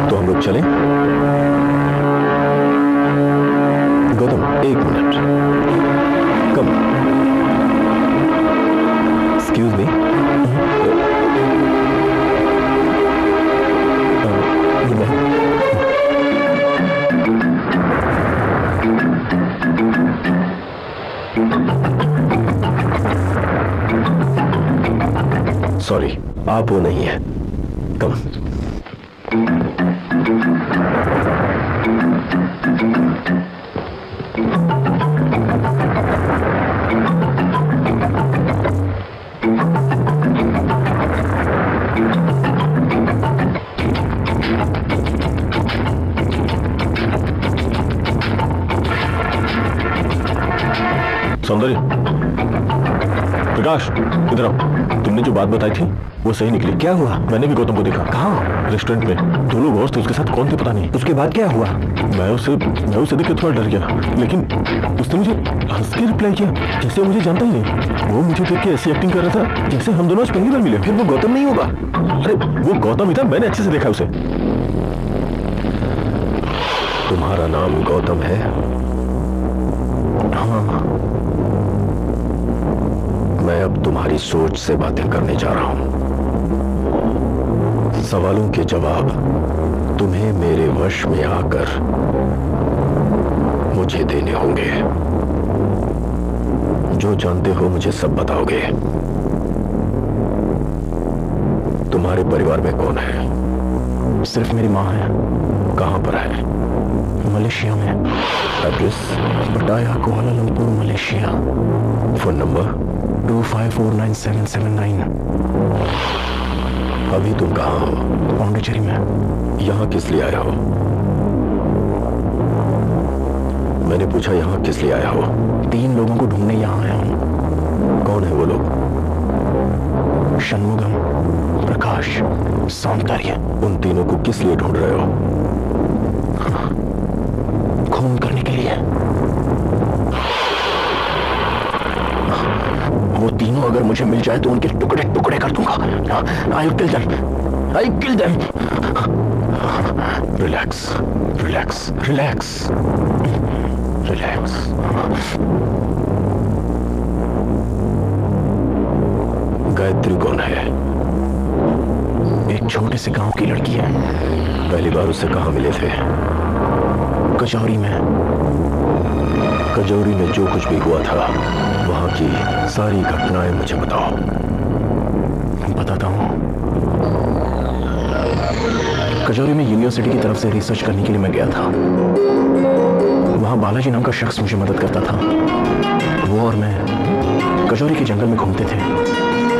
तो हम लोग चलें? गौतम, एक minute. Come. Excuse me. Sorry, आप वो नहीं है। कम। सौंदर्य, प्रकाश, इधर आओ। तुमने जो बात बताई थी वो सही निकली। क्या हुआ? मैंने भी गौतम को देखा। कहाँ? रेस्टोरेंट में। 2 लोग और थे, उसके साथ कौन थे पता नहीं। उसके बाद क्या हुआ? मैं उसे देख के थोड़ा डर गया, लेकिन उसने मुझे हंस के रिप्लाई किया जैसे मुझे जानता ही नहीं। वो मुझे देख के ऐसी एक्टिंग कर रहा था जैसे हम दोनों आज पहली बार मिले। फिर वो गौतम नहीं होगा? अरे वो गौतम ही था, मैंने अच्छे से देखा उसे। तुम्हारा नाम गौतम है? हाँ। मैं अब तुम्हारी सोच से बातें करने जा रहा हूं। सवालों के जवाब तुम्हें मेरे वश में आकर मुझे देने होंगे। जो जानते हो मुझे सब बताओगे। तुम्हारे परिवार में कौन है? सिर्फ मेरी माँ है। कहां पर है? मलेशिया में। एड्रेस? पटाया, कुआलालंपुर, मलेशिया। Phone number? 25497779। अभी तुम कहां हो? पौंडीचेरी में। यहां किस लिए आए हो? मैंने पूछा यहां किस लिए आया हो? 3 लोगों को ढूंढने यहाँ आया हूँ। कौन है वो लोग? षणमुगम, प्रकाश, सौंदर्य। उन तीनों को किस लिए ढूंढ रहे हो? खून करने के लिए। वो तीनों अगर मुझे मिल जाए तो उनके टुकड़े टुकड़े कर दूंगा। I kill them, I kill them. Relax, relax, relax, relax. Gayatri कौन है? एक छोटे से गांव की लड़की है। पहली बार उससे कहां मिले थे? कचौरी में। कजौरी में जो कुछ भी हुआ था वहां की सारी घटनाएं मुझे बताओ। बताता हूँ। कचौरी में यूनिवर्सिटी की तरफ से रिसर्च करने के लिए मैं गया था। वहां बालाजी नाम का शख्स मुझे मदद करता था। वो और मैं कचौरी के जंगल में घूमते थे।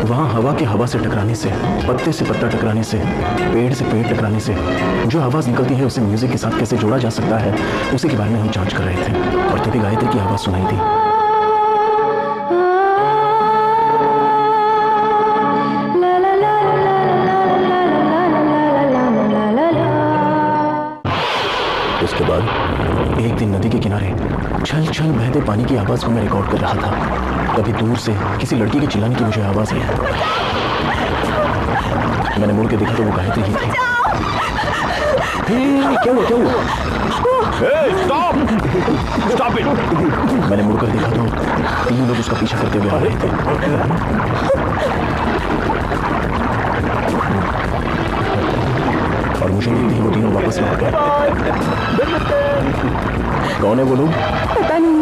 वहां हवा के हवा से टकराने से, पत्ते से पत्ता टकराने से, पेड़ से पेड़ टकराने से जो आवाज निकलती है उसे म्यूजिक के साथ कैसे जोड़ा जा सकता है उसी के बारे में हम जांच कर रहे थे। और तभी गायत्री की आवाज सुनाई दी। उसके बाद एक दिन नदी के किनारे छल छल बहते पानी की आवाज को मैं रिकॉर्ड कर रहा था। तभी दूर से किसी लड़की के चिल्लाने की मुझे आवाज आई। मैंने मुड़ के देखा तो वो गायत्री ही थी। क्या हुआ, क्या हुआ? Stop, stop it. मैंने मुड़कर देखा तो 3 लोग उसका पीछा करते हुए आ रहे थे। और मुझे देखते ही वो तीनों वापस लौट गए। कौन है वो लोग? पता नहीं।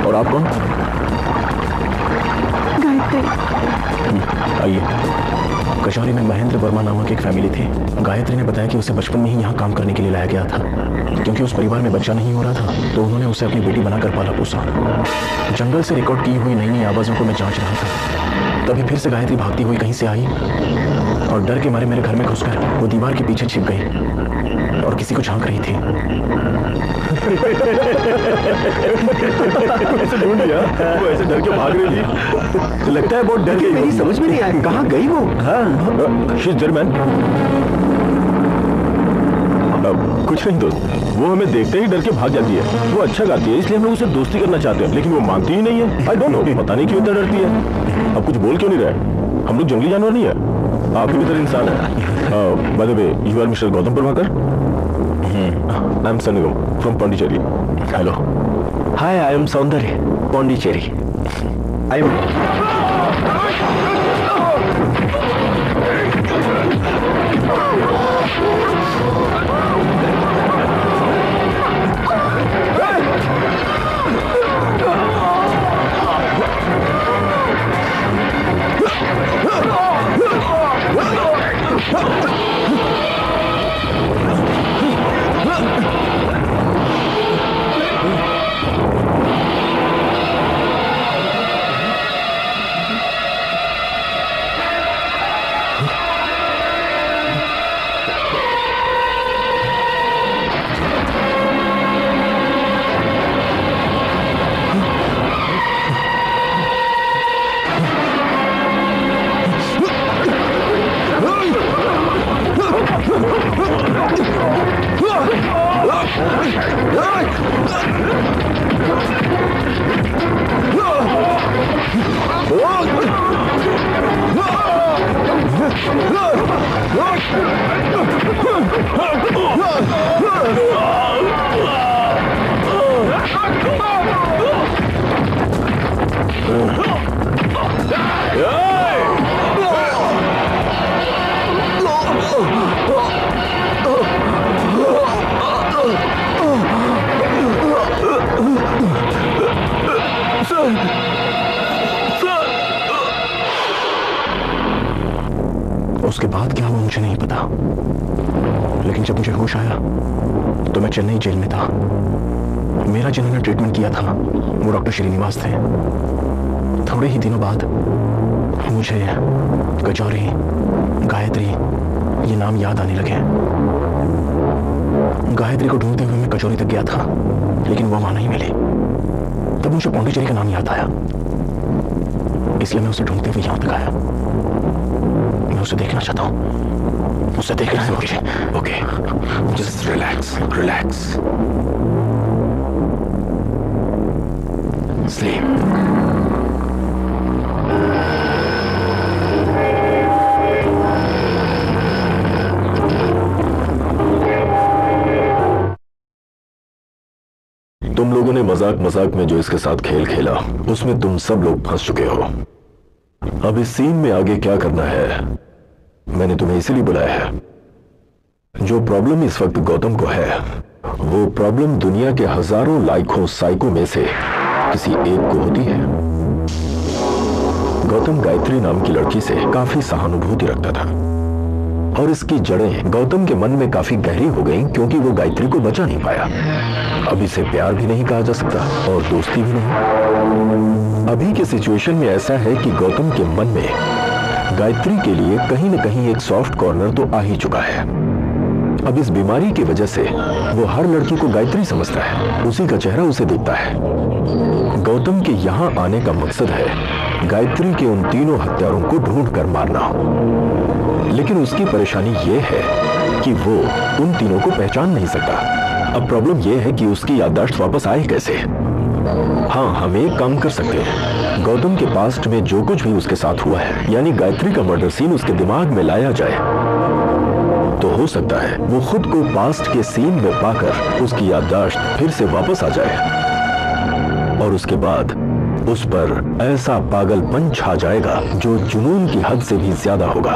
और आप कौन? गायत्री। आइए। कचौरी में महेंद्र वर्मा नामक एक फैमिली थी। गायत्री ने बताया कि उसे बचपन में ही यहाँ काम करने के लिए लाया गया था। क्योंकि उस परिवार में बच्चा नहीं हो रहा था तो उन्होंने उसे अपनी बेटी बनाकर पाला पोसा। जंगल से रिकॉर्ड की हुई नई नई आवाजों को मैं जांच रहा था। तभी फिर से गायत्री भागती हुई कहीं से आई और डर के मारे मेरे घर में घुसकर वो दीवार के पीछे छिप गई और किसी को झांक रही थी। ऐसे ढूंढ लिया, वो ऐसे डर के भाग रही थी। लगता है बहुत डर गई। मेरी समझ में नहीं आया कहाँ गई वो। She is German. कुछ नहीं दोस्त, वो हमें देखते ही डर के भाग जाती है। वो अच्छा गाती है इसलिए हम लोग उसे दोस्ती करना चाहते हैं, लेकिन वो मानती ही नहीं है। आई डोंट नो, पता नहीं क्यों इतना डरती है। अब कुछ बोल क्यों नहीं रहे? हम लोग जंगली जानवर नहीं है, आपकी भी तरह इंसान है। By the way, you are mister Gautam Prabhakar? I am Shanmugam from Pondicherry. Hello. Hi, I am Saundarya, Pondicherry. I am Yeah! उसके बाद क्या हुआ मुझे नहीं पता, लेकिन जब मुझे होश आया तो मैं चेन्नई जेल में था। मेरा जिन्होंने ट्रीटमेंट किया था वो डॉक्टर श्रीनिवास थे। थोड़े ही दिनों बाद मुझे कचौरी, गायत्री ये नाम याद आने लगे। गायत्री को ढूंढते हुए मैं कचौरी तक गया था, लेकिन वो वहां नहीं मिली। तब मुझे पौंडीचेरी का नाम याद आया, इसलिए मैं उसे ढूंढते हुए यहां तक आया। मैं उसे देखना चाहता हूं, उसे देखना है मुझे। Okay, just relax, relax, sleep. तुम लोगों ने मजाक मजाक में जो इसके साथ खेल खेला उसमें तुम सब लोग फंस चुके हो। अब इस सीन में आगे क्या करना है मैंने तुम्हें इसीलिए बुलाया है। जो प्रॉब्लम इस वक्त गौतम को है वो प्रॉब्लम दुनिया के हजारों लाखों साइको में से किसी एक को होती है। गौतम गायत्री नाम की लड़की से काफी सहानुभूति रखता था और इसकी जड़ें गौतम के मन में काफी गहरी हो गईं क्योंकि वो गायत्री को बचा नहीं पाया। अब इसे प्यार भी नहीं कहा जा सकता और दोस्ती भी नहीं। अभी के सिचुएशन में ऐसा है कि गौतम के मन में गायत्री के लिए कहीं न कहीं एक सॉफ्ट कॉर्नर तो आ ही चुका है। अब इस बीमारी की वजह से वो हर लड़की को गायत्री समझता है, उसी का चेहरा उसे दिखता है। गौतम के यहां आने का मकसद है गायत्री के उन तीनों हत्यारों को ढूंढ कर मारना। लेकिन उसकी परेशानी ये है कि वो उन तीनों को पहचान नहीं सकता। अब प्रॉब्लम यह है कि उसकी याददाश्त वापस आए कैसे। हाँ, हम एक काम कर सकते हैं, गौतम के पास्ट में जो कुछ भी उसके साथ हुआ है यानी गायत्री का मर्डर सीन उसके दिमाग में लाया जाए तो हो सकता है वो खुद को पास्ट के सीन में पाकर उसकी याददाश्त फिर से वापस आ जाए और उसके बाद उस पर ऐसा पागलपन छा जाएगा जो जुनून की हद से भी ज्यादा होगा।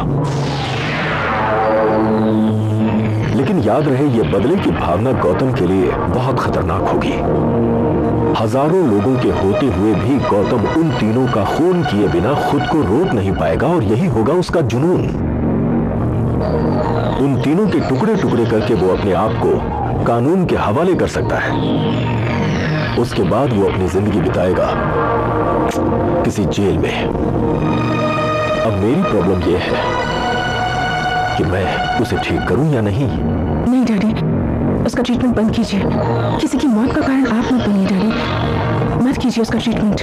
लेकिन याद रहे ये बदले की भावना गौतम के लिए बहुत खतरनाक होगी। हजारों लोगों के होते हुए भी गौतम उन तीनों का खून किए बिना खुद को रोक नहीं पाएगा और यही होगा उसका जुनून। उन तीनों के टुकड़े टुकड़े करके वो अपने आप को कानून के हवाले कर सकता है। उसके बाद वो अपनी जिंदगी बिताएगा किसी जेल में। अब मेरी प्रॉब्लम यह है कि मैं उसे ठीक करूं या नहीं। नहीं डैडी, उसका ट्रीटमेंट बंद कीजिए। किसी की मौत का कारण आप मत बनिए डैडी, मत कीजिए उसका ट्रीटमेंट।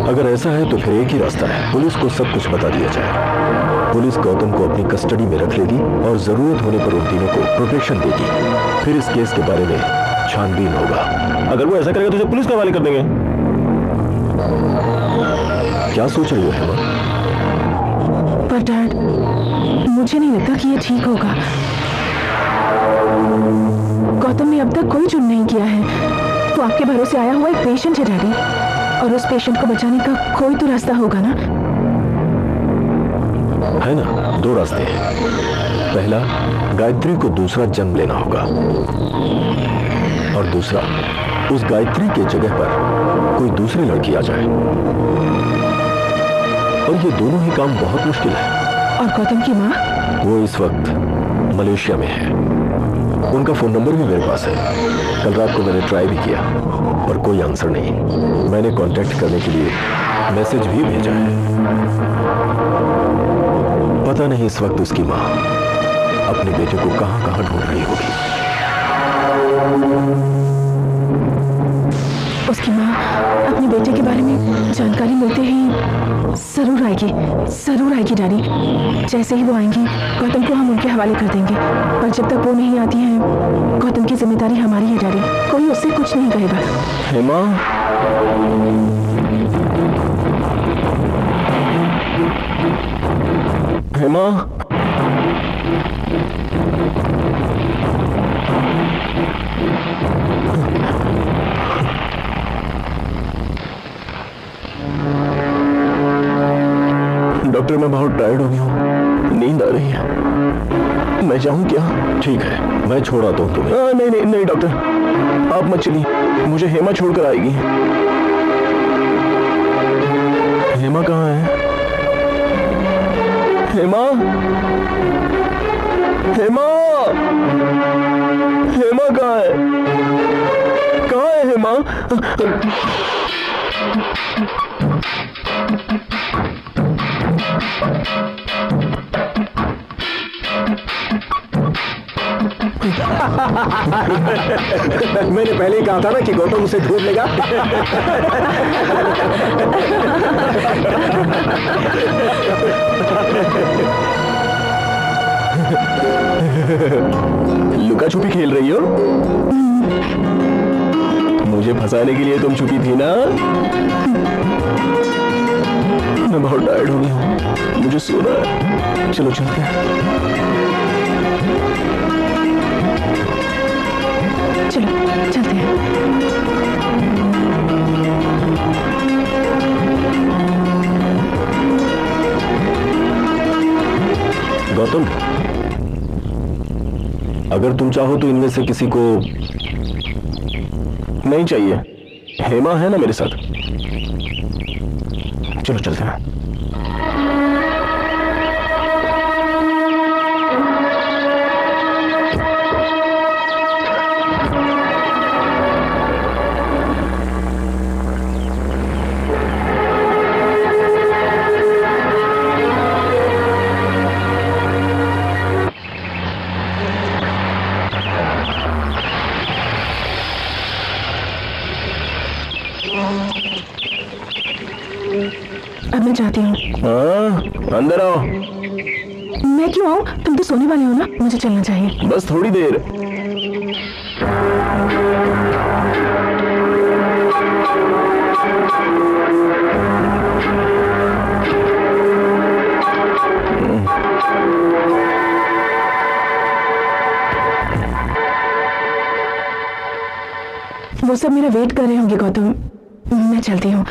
अगर ऐसा है तो फिर एक ही रास्ता है, पुलिस को सब कुछ बता दिया जाए। पुलिस गौतम को अपनी कस्टडी में रख लेगी और जरूरत होने पर उन तीनों को प्रोटेक्शन देगी। फिर इस केस के बारे में छानबीन होगा। अगर वो ऐसा करेगा तो उसे पुलिस के हवाले कर देंगे। क्या सोच रही हो हेमा? पर डैड, मुझे नहीं लगता कि ये ठीक होगा। गौतम ने अब तक कोई जुर्म नहीं किया है। वो आपके भरोसे आया हुआ एक पेशेंट है डैडी, और उस पेशेंट को बचाने का कोई तो रास्ता होगा ना? है ना, दो रास्ते हैं। पहला, गायत्री को दूसरा जन्म लेना होगा और दूसरा, उस गायत्री के जगह पर कोई दूसरी लड़की आ जाए। और ये दोनों ही काम बहुत मुश्किल है। और गौतम की माँ? वो इस वक्त मलेशिया में है। उनका फोन नंबर भी मेरे पास है। कल रात को मैंने ट्राई भी किया पर कोई आंसर नहीं। मैंने कांटेक्ट करने के लिए मैसेज भी भेजा है। पता नहीं इस वक्त उसकी माँ अपने बेटे को कहां कहां ढूंढ रही होगी। उसकी माँ अपने बेटे के बारे में जानकारी मिलते ही जरूर आएगी डैडी। जैसे ही वो आएंगी गौतम को हम उनके हवाले कर देंगे। पर जब तक वो नहीं आती हैं, गौतम की जिम्मेदारी हमारी है डैडी। कोई उससे कुछ नहीं कहेगा। हेमा, हेमा, डॉक्टर मैं बहुत टायर्ड हो गया हूँ, नींद आ रही है। मैं जाऊँ क्या? ठीक है, मैं छोड़ आता हूँ तुम्हें। नहीं नहीं नहीं डॉक्टर, आप मत चलिए, मुझे हेमा छोड़कर आएगी। मैंने पहले ही कहा था ना कि गौतम उसे ढूंढ लेगा। लुका छुपी खेल रही हो? मुझे फंसाने के लिए तुम छुपी थी ना? मैं बहुत टायर्ड हो गया हूँ, मुझे सोना है। चलो चलते हैं। चलो चलते हैं। गौतम, अगर तुम चाहो तो इनमें से किसी को नहीं चाहिए। हेमा है ना मेरे साथ। चलो चलते हैं। अब मैं जाती हूँ। हाँ, अंदर आओ। मैं क्यों आऊँ? तुम तो सोने वाले हो ना, मुझे चलना चाहिए। बस थोड़ी देर। वो सब मेरा वेट कर रहे होंगे गौतम, मैं चलती हूँ।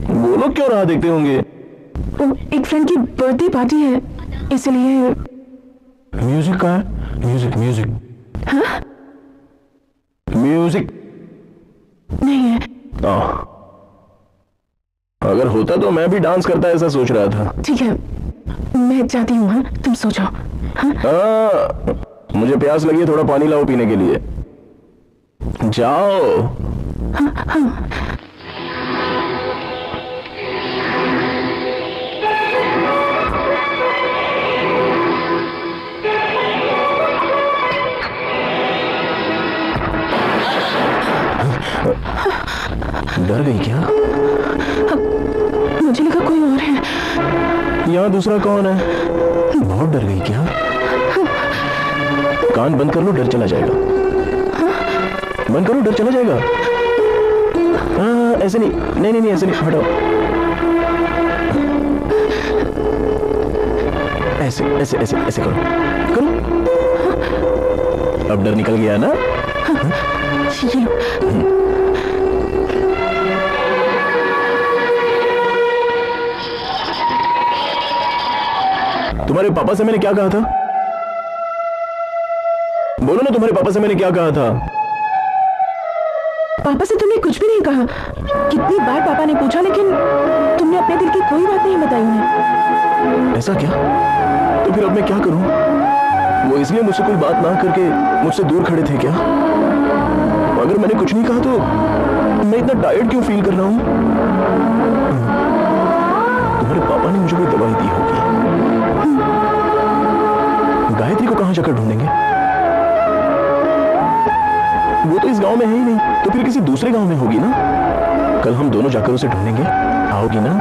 वो लोग क्यों राह देखते होंगे? एक फ्रेंड की बर्थडे पार्टी है, इसलिए। म्यूजिक का है? Music music. हाँ? म्यूजिक नहीं है। अगर होता तो मैं भी डांस करता ऐसा सोच रहा था। ठीक है, मैं जाती हूँ। हाँ, तुम सो जाओ। हाँ? मुझे प्यास लगी है, थोड़ा पानी लाओ पीने के लिए। जाओ। हाँ हाँ। डर गई क्या? मुझे लगा कोई और है। यहाँ दूसरा कौन है? बहुत डर गई क्या? कान बंद कर लो, डर चला जाएगा। बंद करो, डर चला जाएगा। हाँ, ऐसे नहीं, नहीं नहीं नहीं, ऐसे नहीं, हटाओ। ऐसे ऐसे ऐसे ऐसे करो, करो। अब डर निकल गया ना? तुम्हारे पापा से मैंने क्या कहा था? बोलो ना, तुम्हारे पापा से मैंने क्या कहा था? पापा से तुमने कुछ भी नहीं कहा। कितनी बार पापा ने पूछा, लेकिन तुमने अपने दिल की कोई बात नहीं बताई उन्हें। ऐसा क्या? तो फिर अब मैं क्या करूं? वो इसलिए मुझसे कोई बात ना करके मुझसे दूर खड़े थे क्या? अगर मैंने कुछ नहीं कहा तो मैं इतना टायर्ड क्यों फील कर रहा हूं? तुम्हारे पापा ने मुझे कोई दवाई दी होगी। गायत्री को कहां जाकर ढूंढेंगे? वो तो इस गांव में है ही नहीं, तो फिर किसी दूसरे गांव में होगी ना। कल हम दोनों जाकर उसे ढूंढेंगे। आओगी ना?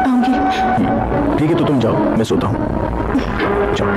आऊंगी। ठीक है, तो तुम जाओ, मैं सोता हूं। जाओ।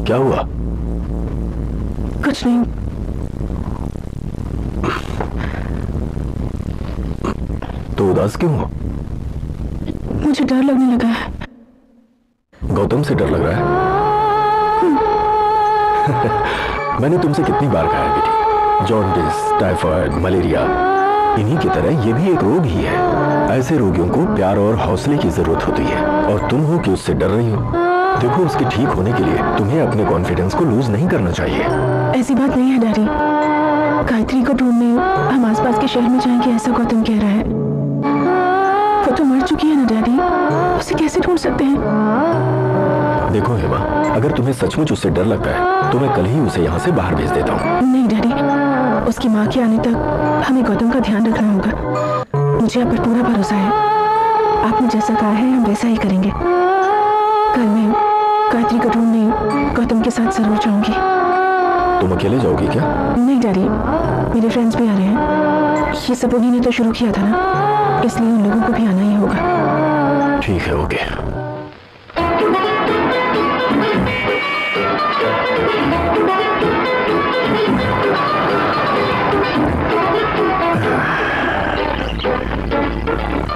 क्या हुआ? कुछ नहीं, तो उदास क्यों हो? मुझे डर लगने लगा है। गौतम से डर लग रहा है? मैंने तुमसे कितनी बार कहा है बेटी, जॉन्डिस, टाइफाइड, मलेरिया, इन्हीं की तरह ये भी एक रोग ही है। ऐसे रोगियों को प्यार और हौसले की जरूरत होती है, और तुम हो कि उससे डर रही हो। देखो, उसके ठीक होने के लिए तुम्हें अपने कॉन्फिडेंस को लूज नहीं करना चाहिए। ऐसी बात नहीं है डैडी। गायत्री को ढूंढने हम आसपास के शहर में जाएंगे, ऐसा गौतम कह रहा है। वो तो मर चुकी है ना डैडी, उसे कैसे ढूंढ सकते हैं? देखो हेमा, अगर तुम्हें सचमुच उससे डर लगता है तो मैं कल ही उसे यहाँ से बाहर भेज देता हूँ। नहीं डैडी, उसकी माँ के आने तक हमें गौतम का ध्यान रखना होगा। मुझे आप पर पूरा भरोसा है। आपने जैसा कहा है हम वैसा ही करेंगे। कल मैं गायत्री को ढूंढने गौतम के साथ जरूर जाऊंगी। तुम अकेले जाओगी क्या? नहीं डैडी, मेरे फ्रेंड्स भी आ रहे हैं। ये सब उन्हीं ने तो शुरू किया था ना, इसलिए उन लोगों को भी आना ही होगा। ठीक है, okay.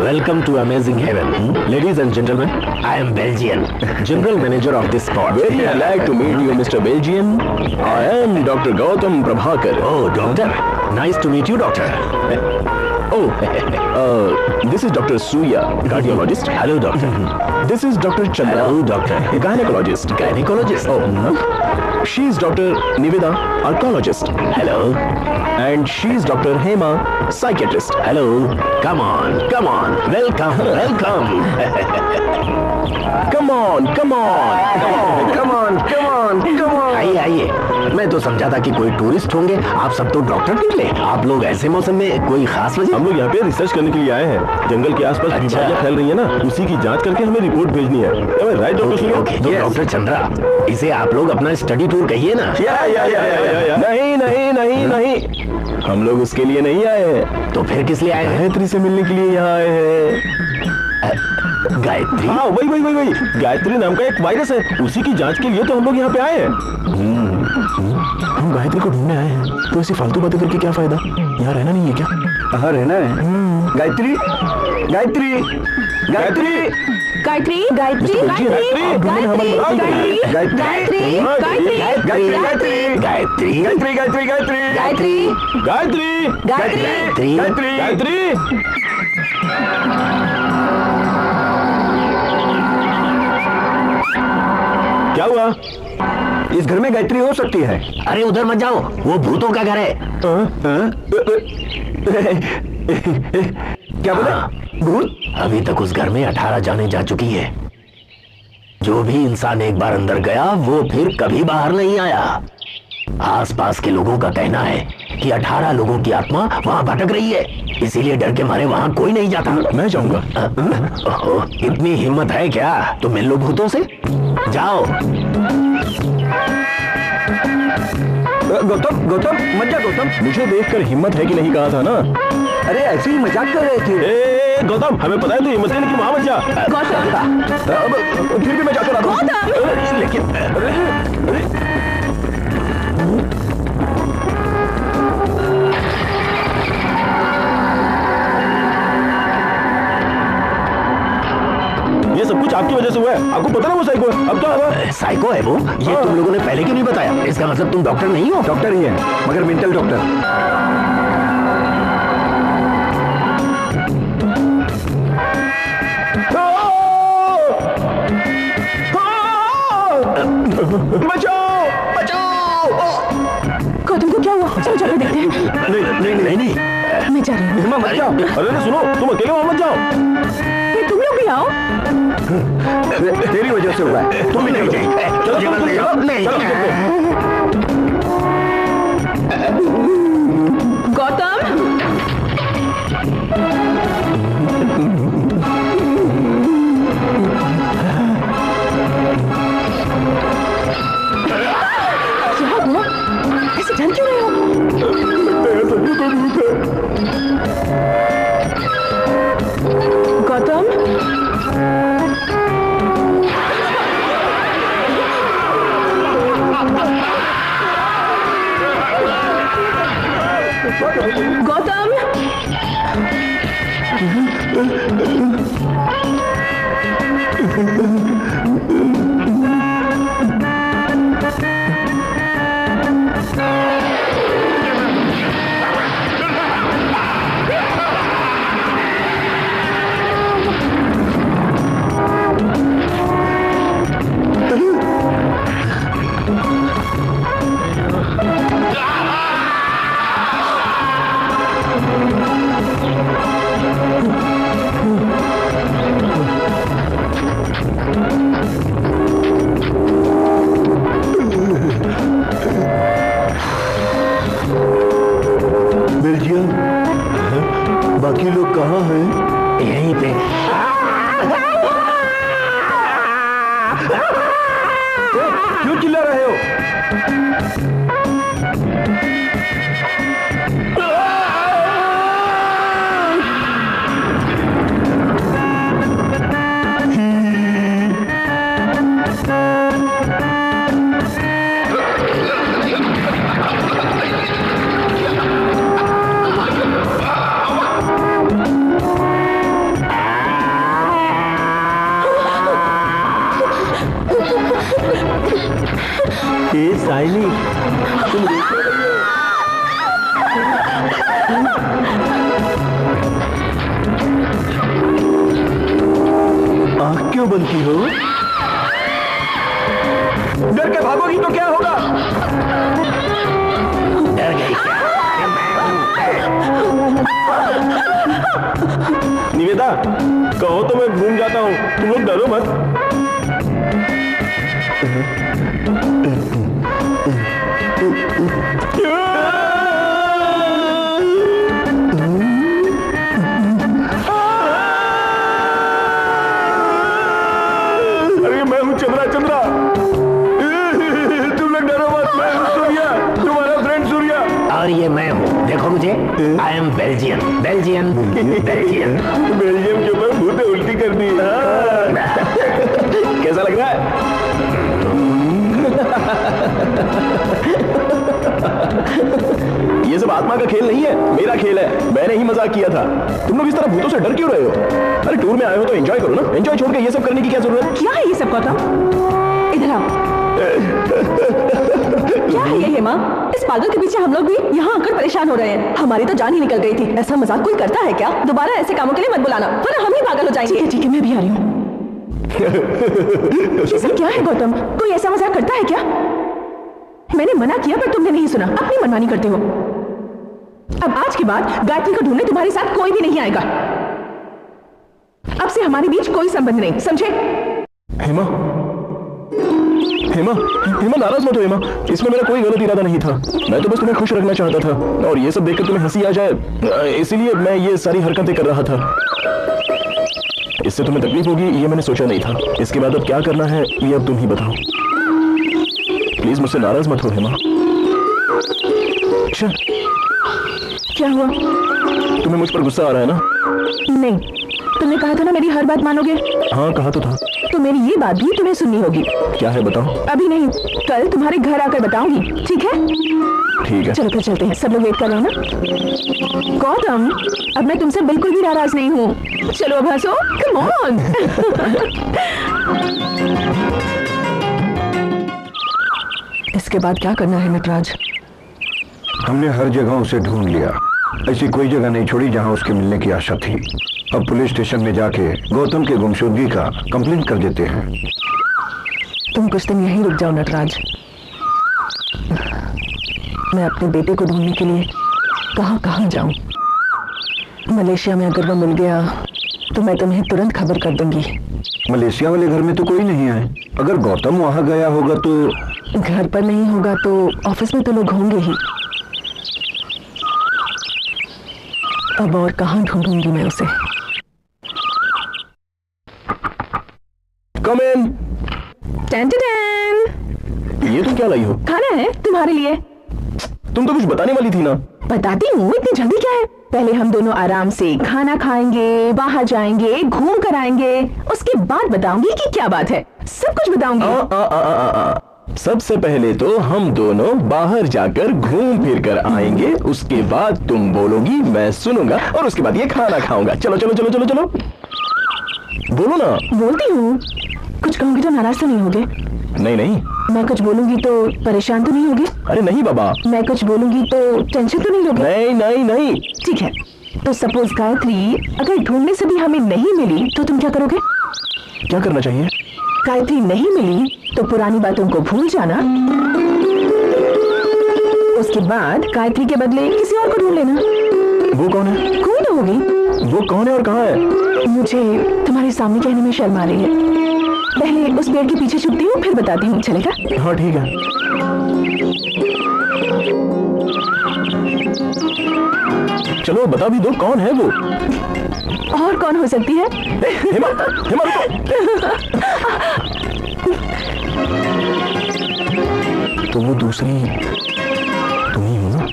Welcome to Amazing Heaven. Ladies and gentlemen, I am Belgian, General Manager of this spot. Very glad to meet you, Mr. Belgian. I am Dr. Gautam Prabhakar. Oh, doctor. Nice to meet you, doctor. This is Dr. Suya, cardiologist. Hello, doctor. This is Dr. Chandra, Hello, doctor. gynecologist. Gynecologist. She is Dr. Niveda, oncologist. Hello. And she is Dr. Hema, psychiatrist. Hello. Come on. Welcome. Come on. Come on. आइए। मैं तो समझा था कि कोई tourist होंगे, आप सब तो डॉक्टर निकले। आप लोग ऐसे मौसम में कोई खास वजह? हम लोग यहाँ पे रिसर्च करने के लिए आए हैं। जंगल के आसपास बीमारियां फैल रही है ना, उसी की जांच करके हमें रिपोर्ट भेजनी है। राइट डॉक्टर सुनिए? तो डॉक्टर चंद्रा, इसे आप लोग अपना स्टडी टूर कहिए ना। नहीं, हम लोग उसके लिए नहीं आए हैं। तो फिर किस लिए आए हैं? गायत्री से मिलने के लिए यहाँ आए हैं। गायत्री? हाँ, वही। गायत्री नाम का एक वायरस है, उसी की जांच के लिए तो हम लोग यहाँ पे आए हैं। हम गायत्री को ढूंढने आए हैं, तो ऐसी फालतू बातें करके क्या फायदा? यहाँ रहना नहीं है क्या? हाँ, रहना है। गायत्री। क्या हुआ? इस घर में गायत्री हो सकती है। अरे उधर मत जाओ, वो भूतों का घर है। क्या बोला? भूत? अभी तक उस घर में 18 जाने जा चुकी है। जो भी इंसान एक बार अंदर गया वो फिर कभी बाहर नहीं आया। आसपास के लोगों का कहना है कि 18 लोगों की आत्मा वहां भटक रही है, इसीलिए डर के मारे वहां कोई नहीं जाता। मैं जाऊंगा। इतनी हिम्मत है क्या? तो मिल लो भूतों से, जाओ। गौतम मत जा। गौतम, मुझे देखकर हिम्मत है कि नहीं कहा था ना। अरे ऐसे ही मजाक कर रहे थे। गौतम, हमें पता है तू हिम्मत है, लेकिन वहां मत जा। फिर भी मैं जाता रहा। ये सब कुछ आपकी वजह से हुआ है। आपको पता ना वो साइको है। अब क्या होगा? साइको है वो? ये तुम लोगों ने पहले क्यों नहीं बताया? इसका मतलब तुम डॉक्टर नहीं हो? डॉक्टर ही है, मगर मेंटल डॉक्टर। गौतम को क्या हुआ? चलो जाकर देखते हैं। नहीं। मैं जा रही हूँ। मत जाओ। अरे सुनो, तुम अकेले वहां मत जाओ। तुम लोग भी आओ। तेरी वजह से हुआ है। तुम भी नहीं चाहिए। गौतम, क्या हुआ? ऐसे डर क्यों रहे हो? गौतम, बेल्जियम, बाकी लोग कहाँ हैं? यहीं पे। क्यों चिल्ला रहे हो? ए साइनी, तुम आँख क्यों बंद की हो? डर के भागोगी तो क्या होगा? डर गई निवेदा, कहो तो मैं घूम जाता हूँ, तुम लोग डरो मत। अरे मैं हूँ चंद्रा, चंद्रा। तुम लोग डरो मत, मैं हूँ सूर्या, तुम्हारा फ्रेंड सूर्या। और ये मैं हूँ, देखो मुझे, I am Belgian, Belgian, Belgian. Belgium के ऊपर भूत उल्टी कर दी। कैसा लग रहा है? ये सब आत्मा का खेल नहीं है, मेरा खेल है। मैंने ही मजाक किया था। तुम लोग इस तरह भूतों से डर क्यों रहे हो? अरे टूर में आए हो तो एंजॉय करो ना। एंजॉय छोड़ के ये सब करने की क्या जरूरत है? क्या है ये सब गौतम? इधर आओ। क्या है ये हेमा? इस पागल के पीछे हम लोग भी यहाँ आकर परेशान हो रहे हैं। हमारी तो जान ही निकल गई थी। ऐसा मजाक कोई करता है क्या? दोबारा ऐसे कामों के लिए मत बुलाना, वरना हम ही पागल हो जाएंगे। ठीक है, मैं भी आ रही हूँ। ये सब क्या है गौतम? कोई ऐसा मजाक करता है क्या? मैंने मना किया पर तुमने नहीं सुना, अपनी मनमानी करते हो। अब आज के बाद गायत्री को ढूंढने तुम्हारे साथ कोई भी नहीं आएगा। अब से हमारे बीच कोई संबंध नहीं, समझे? हेमा, हेमा, हेमा नाराज मत हो हेमा। इसमें मेरा कोई गलत इरादा नहीं था। मैं तो बस तुम्हें खुश रखना चाहता था, और ये सब देखकर तुम्हें हंसी आ जाए इसीलिए मैं ये सारी हरकतें कर रहा था। इससे तुम्हें तकलीफ होगी ये मैंने सोचा नहीं था। इसके बाद अब क्या करना है ये अब तुम ही बताओ। प्लीज मुझसे नाराज मत हो हेमा। अच्छा, क्या हुआ? तुम्हें मुझ पर गुस्सा आ रहा है ना? नहीं, तुमने कहा था ना मेरी हर बात मानोगे। हाँ कहा तो था। तो मेरी ये बात भी तुम्हें सुननी होगी। क्या है बताओ। अभी नहीं, कल तुम्हारे घर आकर बताऊंगी, ठीक है? ठीक है। चलो फिर चलते हैं, सब लोग वेट कर रहे हो ना? गौतम, अब मैं तुमसे बिल्कुल भी नाराज नहीं हूँ। चलो अब हंसो, कम ऑन। इसके बाद क्या करना है नटराज? हमने हर जगह उसे ढूंढ लिया, ऐसी कोई जगह नहीं छोड़ी जहां उसके मिलने की आशा थी। अब पुलिस स्टेशन में जाके गौतम के गुमशुदगी का कंप्लेंट कर देते हैं। तुम कुछ दिन यहीं रुक जाओ नटराज। मैं अपने बेटे को ढूंढने के लिए कहाँ कहाँ जाऊं? मलेशिया में अगर वो मिल गया तो मैं तुम्हें तुरंत खबर कर दूंगी। मलेशिया वाले घर में तो कोई नहीं है। अगर गौतम वहां गया होगा तो? घर पर नहीं होगा तो ऑफिस में तो लोग होंगे ही। अब और कहाँ ढूंढूंगी मैं उसे? Come in. टन टन। ये तुम क्या लाई हो? खाना है तुम्हारे लिए। तुम तो कुछ बताने वाली थी ना। बताती हूँ, इतनी जल्दी क्या है? पहले हम दोनों आराम से खाना खाएंगे, बाहर जाएंगे, घूम कर आएंगे, उसके बाद बताऊंगी कि क्या बात है। सब कुछ बताऊंगी। सबसे पहले तो हम दोनों बाहर जाकर घूम फिर कर आएंगे, उसके बाद तुम बोलोगी, मैं सुनूंगा, और उसके बाद ये खाना खाऊंगा। चलो चलो चलो चलो चलो, बोलो ना। बोलती हूँ। कुछ कहूंगी तो नाराज तो नहीं होगे? नहीं नहीं। मैं कुछ बोलूंगी तो परेशान तो नहीं होगे? अरे नहीं बाबा। मैं कुछ बोलूंगी तो टेंशन तो नहीं लोगे? नहीं नहीं नहीं। ठीक है, तो सपोज गायत्री अगर ढूंढने से भी हमें नहीं मिली तो तुम क्या करोगे? क्या करना चाहिए? गायत्री नहीं मिली तो पुरानी बातों को भूल जाना, उसके बाद गायत्री के बदले किसी और को ढूंढ लेना। वो कौन है? कोई ना होगी। वो कौन है और कहाँ है? मुझे तुम्हारे सामने कहने में शर्म आ रही है। पहले उस पेड़ के पीछे छुपती हूँ, फिर बताती हूँ, चलेगा? हाँ ठीक है। चलो बता भी दो, कौन है वो? और कौन हो सकती है? हेमा, हेमा रुको। तो वो दूसरी तुम ही हो ना?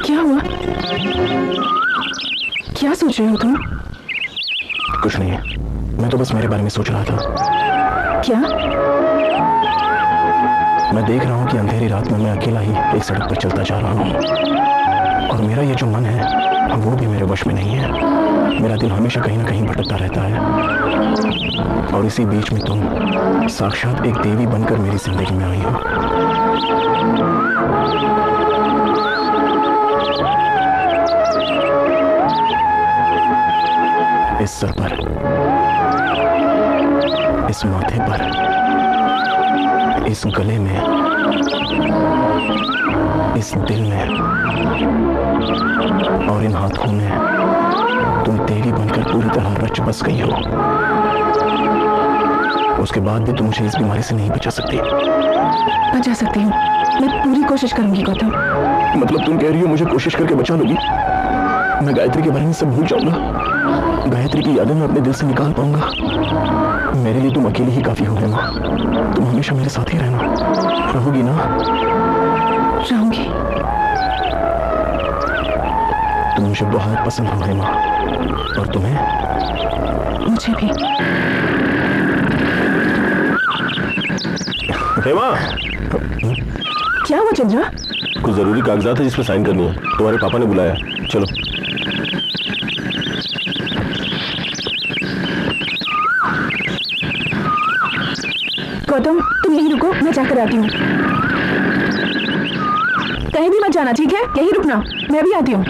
क्या हुआ? क्या सोच रहे हो तुम? कुछ नहीं, मैं तो बस मेरे बारे में सोच रहा था। क्या? मैं देख रहा हूँ कि अंधेरी रात में मैं अकेला ही एक सड़क पर चलता जा रहा हूँ, और मेरा ये जो मन है वो भी मेरे वश में नहीं है। मेरा दिल हमेशा कहीं ना कहीं भटकता रहता है, और इसी बीच में तुम साक्षात एक देवी बनकर मेरी जिंदगी में आई हो। इस सर पर, इस माथे पर, इस गले में, इस दिल में और इन हाथों में तुम देवी बनकर पूरी तरह रच बस गई हो। उसके बाद भी तुम मुझे इस बीमारी से नहीं बचा सकती। बचा सकती हूँ, मैं पूरी कोशिश करूंगी गौतम। मतलब तुम कह रही हो मुझे कोशिश करके बचा लोगी? मैं गायत्री के बारे में सब भूल जाऊंगा, गायत्री की यादें मैं अपने दिल से निकाल पाऊंगा। मेरे लिए तुम अकेली ही काफी हो हेमा। तुम हमेशा मेरे साथ ही रहना, रहोगी ना? रहूंगी। तुम मुझे बहुत पसंद हो हेमा, और तुम्हें? मुझे भी। हेमा, क्या हुआ चंद्रा? कुछ जरूरी कागजात है जिसमें साइन करनी है, तुम्हारे पापा ने बुलाया। चलो। गौतम तुम यहीं रुको, मैं जाकर आती हूँ। कहीं भी मत जाना, ठीक है? यहीं रुकना, मैं भी आती हूँ।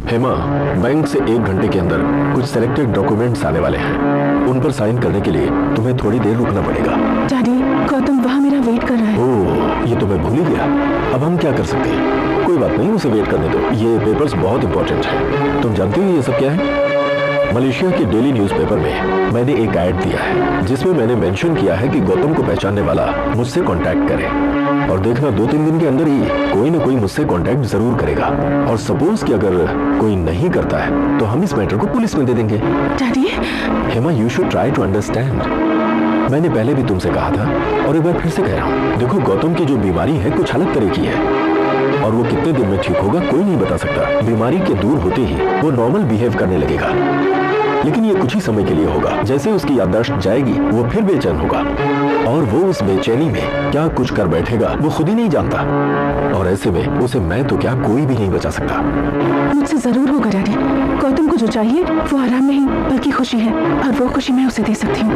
हेमा, बैंक से 1 घंटे के अंदर कुछ सिलेक्टेड डॉक्यूमेंट्स आने वाले हैं, उन पर साइन करने के लिए तुम्हें थोड़ी देर रुकना पड़ेगा। डैडी, गौतम वहाँ मेरा वेट कर रहा है। ओह, ये तो मैं भूल ही गया। अब हम क्या कर सकते हैं? कोई बात नहीं, उसे वेट करने दो। ये पेपर्स बहुत इंपॉर्टेंट हैं। तुम जानते हो ये सब क्या है? मलेशिया के डेली न्यूज़पेपर में मैंने एक ऐड दिया है जिसमें मैंने मेंशन किया है कि गौतम को पहचानने वाला मुझसे कांटेक्ट करे, और देखना 2-3 दिन के अंदर ही कोई ना कोई मुझसे कांटेक्ट जरूर करेगा। और सपोज कि अगर कोई नहीं करता है तो हम इस मैटर को पुलिस में दे देंगे। Daddy, Hema, you should try to understand. मैंने पहले भी तुमसे कहा था और एक बार फिर से कह रहा हूँ, देखो गौतम की जो बीमारी है कुछ अलग तरह की है, और वो कितने दिन में ठीक होगा कोई नहीं बता सकता। बीमारी के दूर होते ही वो नॉर्मल बिहेव करने लगेगा, लेकिन ये कुछ ही समय के लिए होगा। जैसे उसकी याददाश्त जाएगी वो फिर बेचैन होगा, और वो उस बेचैनी में क्या कुछ कर बैठेगा वो खुद ही नहीं जानता, और ऐसे में उसे मैं तो क्या कोई भी नहीं बचा सकता। मुझसे जरूर होगा डैडी। गौतम को जो चाहिए वो आराम नहीं बल्कि खुशी है, और वो खुशी मैं उसे दे सकती हूँ।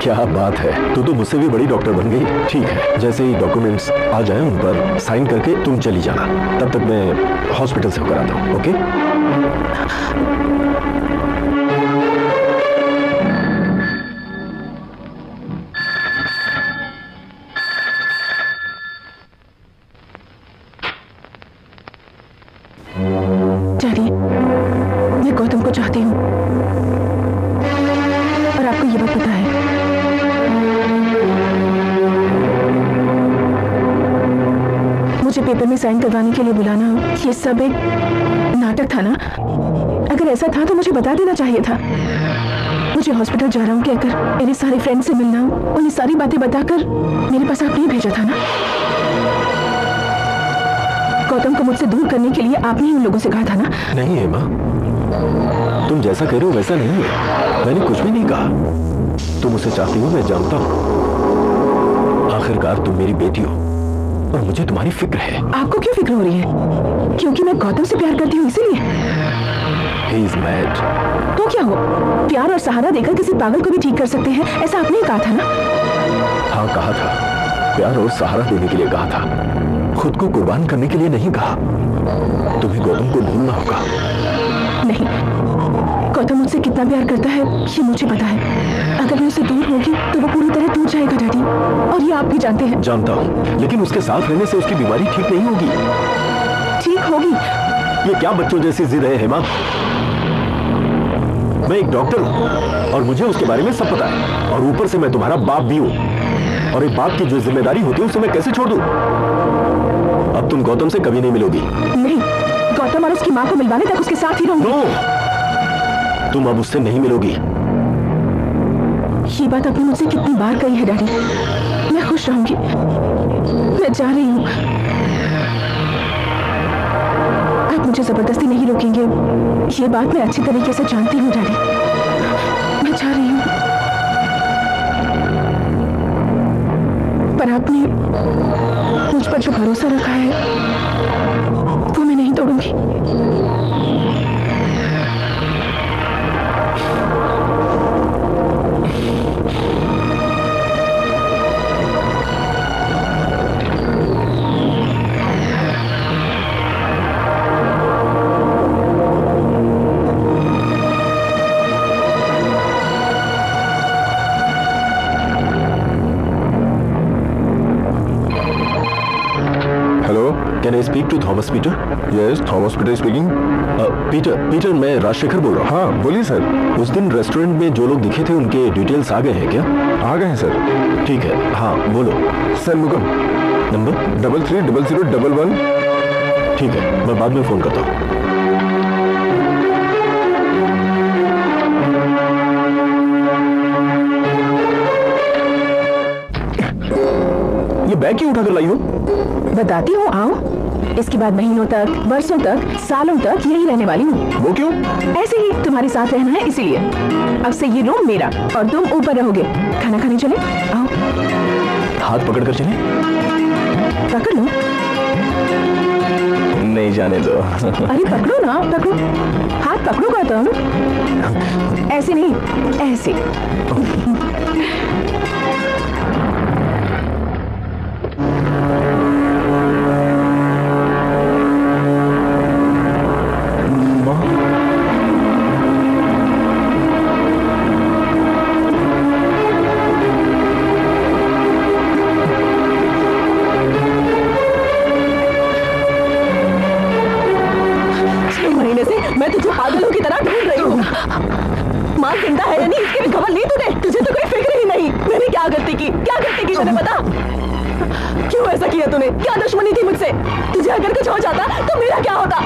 क्या बात है, तो मुझसे भी बड़ी डॉक्टर बन गई। ठीक है, जैसे ही डॉक्यूमेंट्स आ जाए उन पर साइन करके तुम चली जाना, तब तक मैं हॉस्पिटल से होकर आता हूँ। ओके? डैडी, मैं गौतम को चाहती हूँ, और आपको ये बात पता है। पेपर में साइन करवाने के लिए बुलाना, ये सब एक नाटक था ना? अगर ऐसा था तो मुझे बता देना चाहिए था। मुझे हॉस्पिटल जा रहा हूँ कहकर मेरे सारे फ्रेंड से मिलना, उन्हें सारी बातें बताकर मेरे पास आपने भेजा था ना? गौतम को मुझसे दूर करने के लिए आपने ही उन लोगों से कहा था ना? नहीं हेमा, तुम जैसा कह रहे हो वैसा नहीं है। मैंने कुछ भी नहीं कहा। तुम उसे चाहती हो, मैं जानता हूं। आखिरकार तुम मेरी बेटी हो और मुझे तुम्हारी फिक्र है। आपको क्यों फिक्र हो रही है? क्योंकि मैं गौतम से प्यार करती हूँ इसीलिए? He is mad। तो क्या हो, प्यार और सहारा देकर किसी पागल को भी ठीक कर सकते हैं, ऐसा आपने ही कहा था ना? हाँ कहा था, प्यार और सहारा देने के लिए कहा था, खुद को कुर्बान करने के लिए नहीं कहा। तुम्हें गौतम को ढूंढना होगा। नहीं, गौतम मुझसे कितना प्यार करता है ये मुझे पता है। अगर मैं उससे दूर होगी तो वो पूरी तरह टूट जाएगा डैडी, और ये आप भी जानते हैं। जानता हूँ, लेकिन उसके साथ रहने से उसकी बीमारी ठीक नहीं होगी। ठीक होगी। ये क्या बच्चों जैसी जिद है हेमा? मैं एक डॉक्टर हूँ और मुझे उसके बारे में सब पता है, और ऊपर से मैं तुम्हारा बाप भी हूँ, और एक बाप की जो जिम्मेदारी होती है उसे मैं कैसे छोड़ दूं? अब तुम गौतम से कभी नहीं मिलोगी। नहीं, गौतम और उसकी माँ को मिलवाने तक उसके साथ ही रहूंगी। नो, तुम अब उससे नहीं मिलोगी। ये बात आपने मुझसे कितनी बार कही है डैडी। मैं खुश रहूंगी, मैं जा रही हूँ। आप मुझे जबरदस्ती नहीं रोकेंगे, ये बात मैं अच्छी तरीके से जानती हूँ डैडी। मैं जा रही हूँ, पर आपने मुझ पर जो भरोसा रखा है वो मैं नहीं तोड़ूंगी। Can I speak to Thomas Peter? Yes, Thomas Peter speaking. Peter, मैं राजशेखर बोल रहा हूँ। हाँ बोलिए सर। उस दिन रेस्टोरेंट में जो लोग दिखे थे उनके डिटेल्स आ गए हैं क्या? आ गए हैं सर। ठीक है, हाँ बोलो। सर मुकम नंबर 330011। ठीक है, मैं बाद में फोन करता हूँ। ये बैग क्यों उठाकर लाई हो? बताती हूँ, आओ। इसके बाद महीनों तक, वर्षों तक, सालों तक यही रहने वाली हूँ। वो क्यों? ऐसे ही तुम्हारे साथ रहना है इसीलिए। अब से ये रूम मेरा और तुम ऊपर रहोगे। खाना खाने चले? आओ। हाथ पकड़ कर चले? पकड़ लो। नहीं, जाने दो। अरे पकड़ो ना, पकड़ो। हाथ पकड़ो गौतम। ऐसे नहीं, ऐसे। मैं तुझे पागलों की तरह ढूंढ रही हूँ। माँ जिंदा है या नहीं इसकी भी खबर नहीं तुझे तो कोई फिक्र ही नहीं। मैंने क्या गलती की तुझे पता? क्यों ऐसा किया तूने? क्या दुश्मनी थी मुझसे? तुझे अगर कुछ हो जाता तो मेरा क्या होता?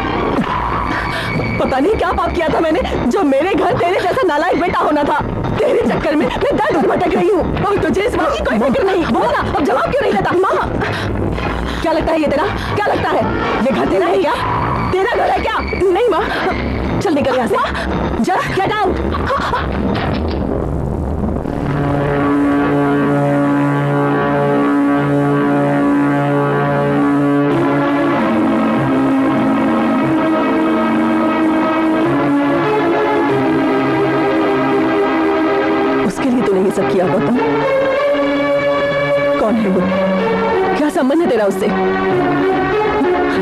पता नहीं क्या पाप किया था मैंने जो मेरे घर तेरे जैसा नालायक बेटा होना था। तेरे चक्कर में मैं दर दर भटक रही हूँ और तुझे इस बात की कोई फिक्र नहीं। बोल ना, अब जवाब क्यों नहीं देता? माँ, क्या लगता है ये तेरा? क्या लगता है ये घर तेरा है क्या? तेरा घर है क्या? नहीं माँ, चल निकल यहाँ से। Just get out. उसके लिए तूने ये सब किया गौतम? कौन है वो? क्या संबंध है तेरा उससे?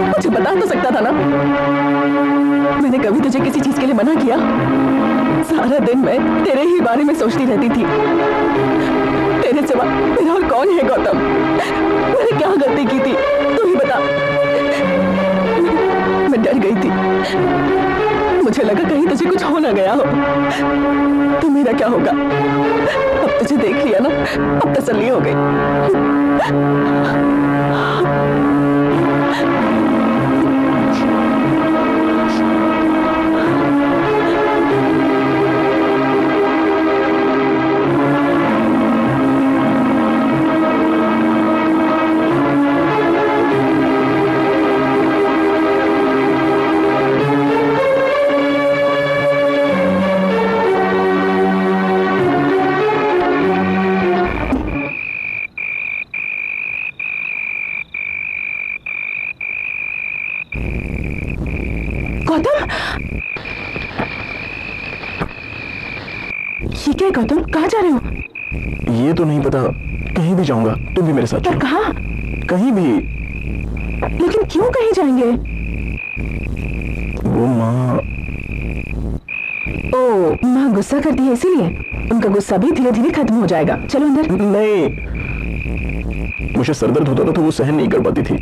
मुझे बता तो सकता था ना। मैंने कभी तुझे किसी चीज के लिए मना किया? सारा दिन मैं तेरे ही बारे में सोचती रहती थी। तेरे सिवा मेरा और कौन है गौतम? मैंने क्या गलती की थी तू ही बता। मैं डर गई थी, मुझे लगा कहीं तुझे कुछ हो ना गया हो। तो मेरा क्या होगा? अब तुझे देख लिया ना, अब तसल्ली हो गई। गौतम, ये क्या है गौतम? कहाँ जा रहे हो? ये तो नहीं पता, कहीं भी जाऊंगा, तुम भी मेरे साथ पर चलो। कहाँ? कहीं भी। लेकिन क्यों कहीं जाएंगे? वो माँ, ओ, माँ गुस्सा करती है इसीलिए? उनका गुस्सा भी धीरे धीरे खत्म हो जाएगा। चलो अंदर। नहीं, मुझे सरदर्द होता था तो वो सहन नहीं कर पाती थी,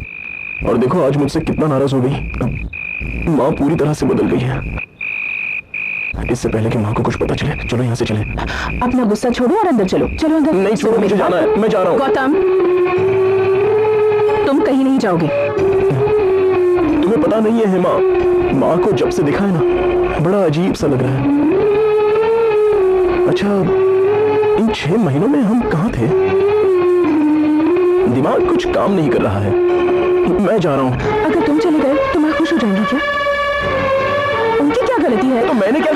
और देखो आज मुझसे कितना नाराज हो गई। माँ पूरी तरह से बदल गई है। इससे पहले कि माँ को कुछ पता चले, चलो यहाँ से चले। अपना गुस्सा छोड़ो और अंदर चलो। चलो अंदर। नहीं छोड़ो, मुझे जाना है, मैं जा रहा हूँ। गौतम, तुम कहीं नहीं जाओगे। तुम्हें पता नहीं है हेमा, माँ को जब से देखा है ना, बड़ा अजीब सा लग रहा है। अच्छा, इन 6 महीनों में हम कहाँ थे? दिमाग कुछ काम नहीं कर रहा है। मैं जा रहा हूँ। अगर तुम चले गए तो मैं खुश हो जाऊंगी क्या? उनकी क्या गलती है? तो मैंने क्या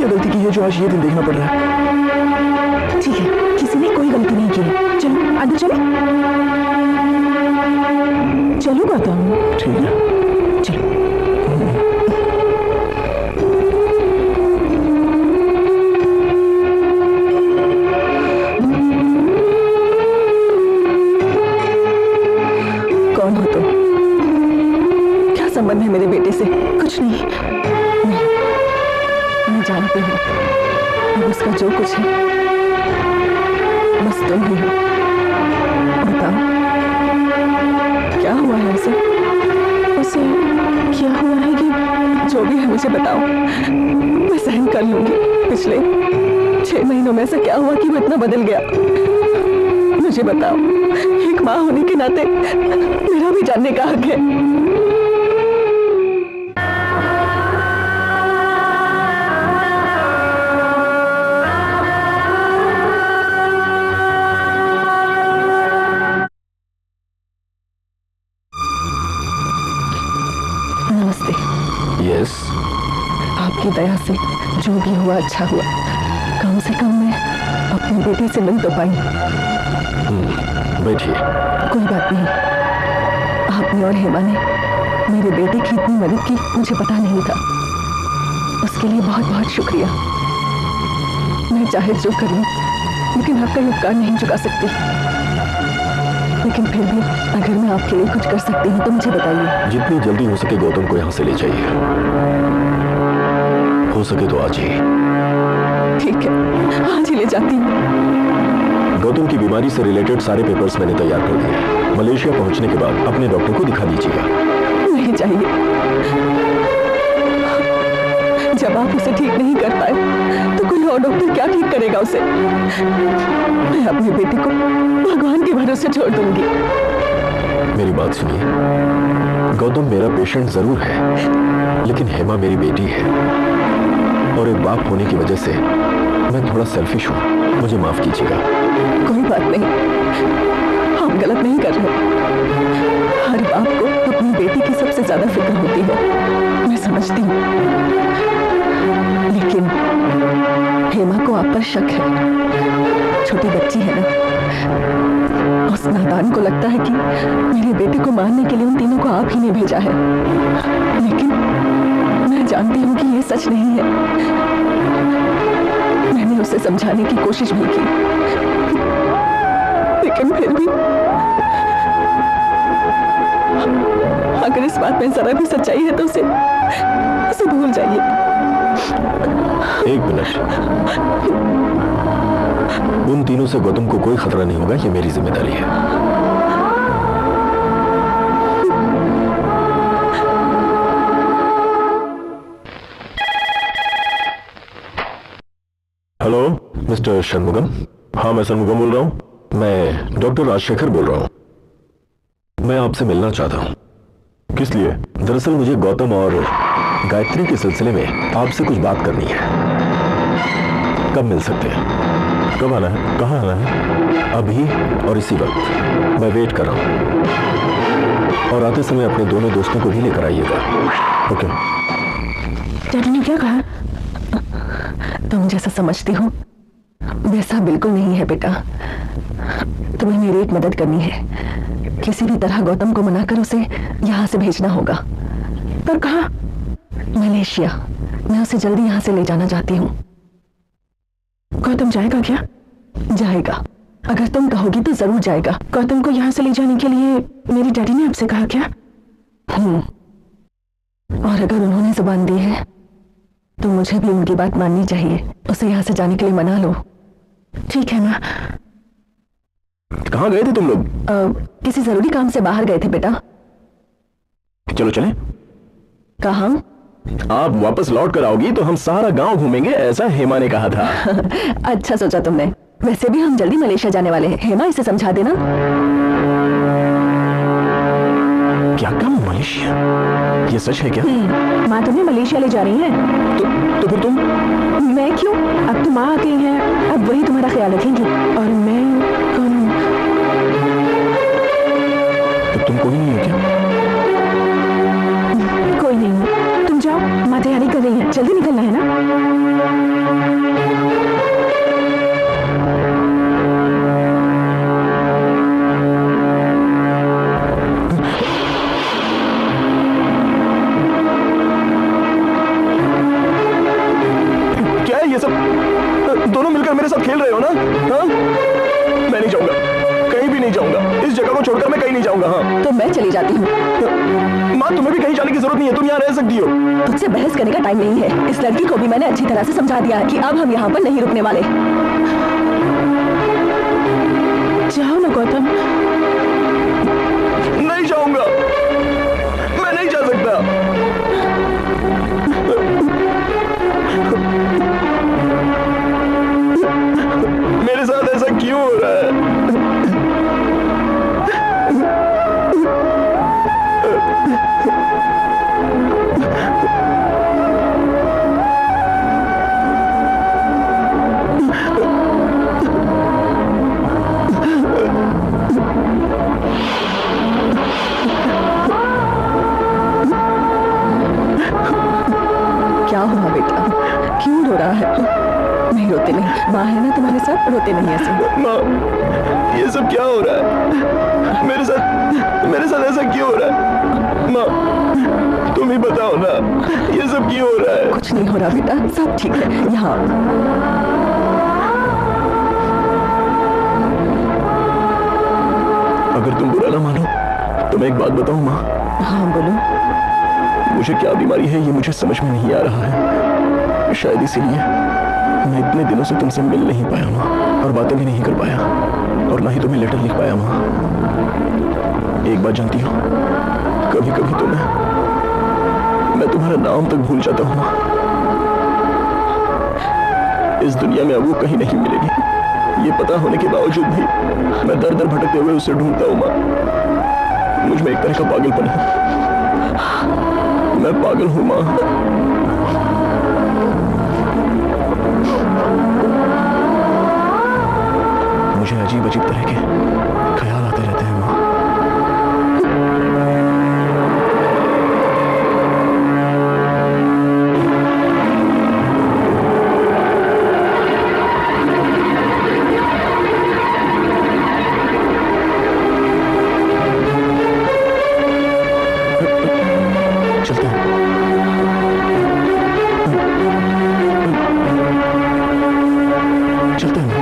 गलती की है जो आज ये दिन देखना पड़ रहा है? ठीक है, किसी ने कोई गलती नहीं की है। चलो अंदर चलो। चलो गौतम। ठीक है, चलो। कौन हो तुम? क्या संबंध है मेरे बेटे से? कुछ नहीं। मैं जानती हूँ अब उसका जो कुछ है बस तुम ही हो। बताओ क्या हुआ है उसे? उसे क्या हुआ है कि जो भी है मुझे बताओ, मैं सहन कर लूंगी। पिछले 6 महीनों में ऐसा क्या हुआ कि वो इतना बदल गया? मुझे बताओ, एक माँ होने के नाते मेरा भी जानने का हक है। नमस्ते। यस। आपकी दया से जो भी हुआ अच्छा हुआ। कम से कम मैं अपने बेटे से मिल तो पाई। बैठिए। कोई बात नहीं। आपने और हेमा ने मेरे बेटे की इतनी मदद की मुझे पता नहीं था। उसके लिए बहुत बहुत शुक्रिया। मैं चाहे जो कर लूं, लेकिन आपका ये उपकार नहीं चुका सकती। लेकिन फिर भी अगर मैं आपके लिए कुछ कर सकती हूँ तो मुझे बताइए। जितनी जल्दी हो सके गौतम को यहाँ से ले जाइए। हो सके तो आज ही। ठीक है, आज ही ले जाती हूँ। गौतम की बीमारी से रिलेटेड सारे पेपर्स मैंने तैयार कर दिए। मलेशिया पहुंचने के बाद अपने डॉक्टर को दिखा दीजिएगा। नहीं चाहिए। जब आप उसे ठीक नहीं कर पाए तो कोई और डॉक्टर क्या ठीक करेगा उसे? मैं अपने बेटे को भगवान के भरोसे छोड़ दूंगी। मेरी बात सुनिए, गौतम मेरा पेशेंट जरूर है, लेकिन हेमा मेरी बेटी है, और एक बाप होने की वजह से मैं थोड़ा सेल्फिश हूँ। मुझे माफ कीजिएगा। कोई बात नहीं, आप गलत नहीं कर रहे। हर बाप को अपनी बेटी की सबसे ज्यादा फिक्र होती है, मैं समझती हूँ। लेकिन हेमा को आप पर शक है। छोटी बच्ची है ना, उस नादान को लगता है कि मेरे बेटे को मारने के लिए उन तीनों को आप ही ने भेजा है। लेकिन मैं जानती हूँ कि ये सच नहीं है। मैंने उसे समझाने की कोशिश भी की, लेकिन फिर भी अगर इस बात में जरा भी सच्चाई है तो उसे भूल जाइए। एक मिनट। उन तीनों से गौतम को कोई खतरा नहीं होगा, ये मेरी जिम्मेदारी है। Hello mister Shanmugam. हाँ, मैं षणमुगम बोल रहा हूं। मैं डॉक्टर राजशेखर बोल रहा हूं। मैं आपसे मिलना चाहता हूँ। किस लिए? दरअसल मुझे गौतम और गायत्री के सिलसिले में आपसे कुछ बात करनी है। कब मिल सकते हैं? कब आना है? कहाँ आना है? अभी और इसी वक्त। मैं वेट कर रहा हूँ। और आते समय अपने दोनों दोस्तों को भी लेकर आइएगा। ओके? डैडी ने क्या कहा? तुम जैसा समझती हो वैसा बिल्कुल नहीं है बेटा। तुम्हें मेरी एक मदद करनी है। किसी भी तरह गौतम को मनाकर उसे यहाँ से भेजना होगा। पर कहाँ? मलेशिया। मैं उसे जल्दी यहाँ से ले जाना चाहती हूँ। गौतम जाएगा क्या? जाएगा। अगर तुम कहोगी तो जरूर जाएगा। गौतम को यहाँ से ले जाने के लिए मेरी डैडी ने आपसे कहा क्या? और अगर उन्होंने जुबान दी है तो मुझे भी उनकी बात माननी चाहिए। उसे यहाँ से जाने के लिए मना लो। ठीक है माँ। कहाँ गए थे तुम लोग? किसी जरूरी काम से बाहर गए थे बेटा। चलो चलें। कहाँ? आप वापस लौट कर आओगी तो हम सारा गांव घूमेंगे, ऐसा हेमा ने कहा था। अच्छा सोचा तुमने। वैसे भी हम जल्दी मलेशिया जाने वाले हैं। हेमा इसे समझा देना। क्या काम? मलेशिया? ये सच है क्या? माँ तुम्हें मलेशिया ले जा रही है। तो फिर तुम? मैं क्यों? अब तो माँ आ गई है, अब वही तुम्हारा ख्याल रखेंगी। और मैं कौन हूँ? तो तुम कोई नहीं है क्या? कोई नहीं हूँ। तुम जाओ, माँ तैयारी कर रही है। जल्दी निकलना है ना। ये सब दोनों मिलकर मेरे साथ खेल रहे हो ना? हाँ? मैं नहीं जाऊंगा, कहीं भी नहीं जाऊंगा। इस जगह को छोड़कर मैं कहीं नहीं जाऊंगा। हाँ? तो मैं चली जाती हूँ। माँ तुम्हें भी कहीं जाने की जरूरत नहीं है, तुम यहाँ रह सकती हो। तुझसे बहस करने का टाइम नहीं है। इस लड़की को भी मैंने अच्छी तरह से समझा दिया है कि अब हम यहाँ पर नहीं रुकने वाले। जाओ ना गौतम। नहीं जाऊंगा, मैं नहीं जा सकता। मेरे साथ ऐसा क्यों हो रहा है? क्या हुआ बेटा? क्यों रो रहा है? नहीं रोते नहीं। माँ है ना तुम्हारे साथ, रोते नहीं ऐसे। माँ, ये सब क्या हो रहा है? मेरे साथ ऐसा क्यों हो रहा है? माँ, तुम ही बताओ ना, ये सब क्यों हो रहा है? कुछ नहीं हो रहा बेटा, सब ठीक है। यहाँ अगर तुम बुरा ना मानो तो मैं एक बात बताऊं माँ। हाँ बोलो। मुझे क्या बीमारी है ये मुझे समझ में नहीं आ रहा है। शायद इसीलिए मैं इतने दिनों से तुमसे मिल नहीं पाया माँ, और बातें भी नहीं कर पाया, और ना ही तुम्हें लेटर लिख पाया माँ। एक बात जानती हो, कभी कभी तो मैं तुम्हारा नाम तक भूल जाता हूँ माँ। इस दुनिया में अब वो कहीं नहीं मिलेगी, ये पता होने के बावजूद भी मैं दर दर भटकते हुए उसे ढूंढता हूँ माँ। मुझ में एक तरह का पागलपन है। मैं पागल हूँ माँ। मुझे अजीब अजीब तरह के ख्याल आते रहते हैं माँ। चलते हैं। चलते हैं।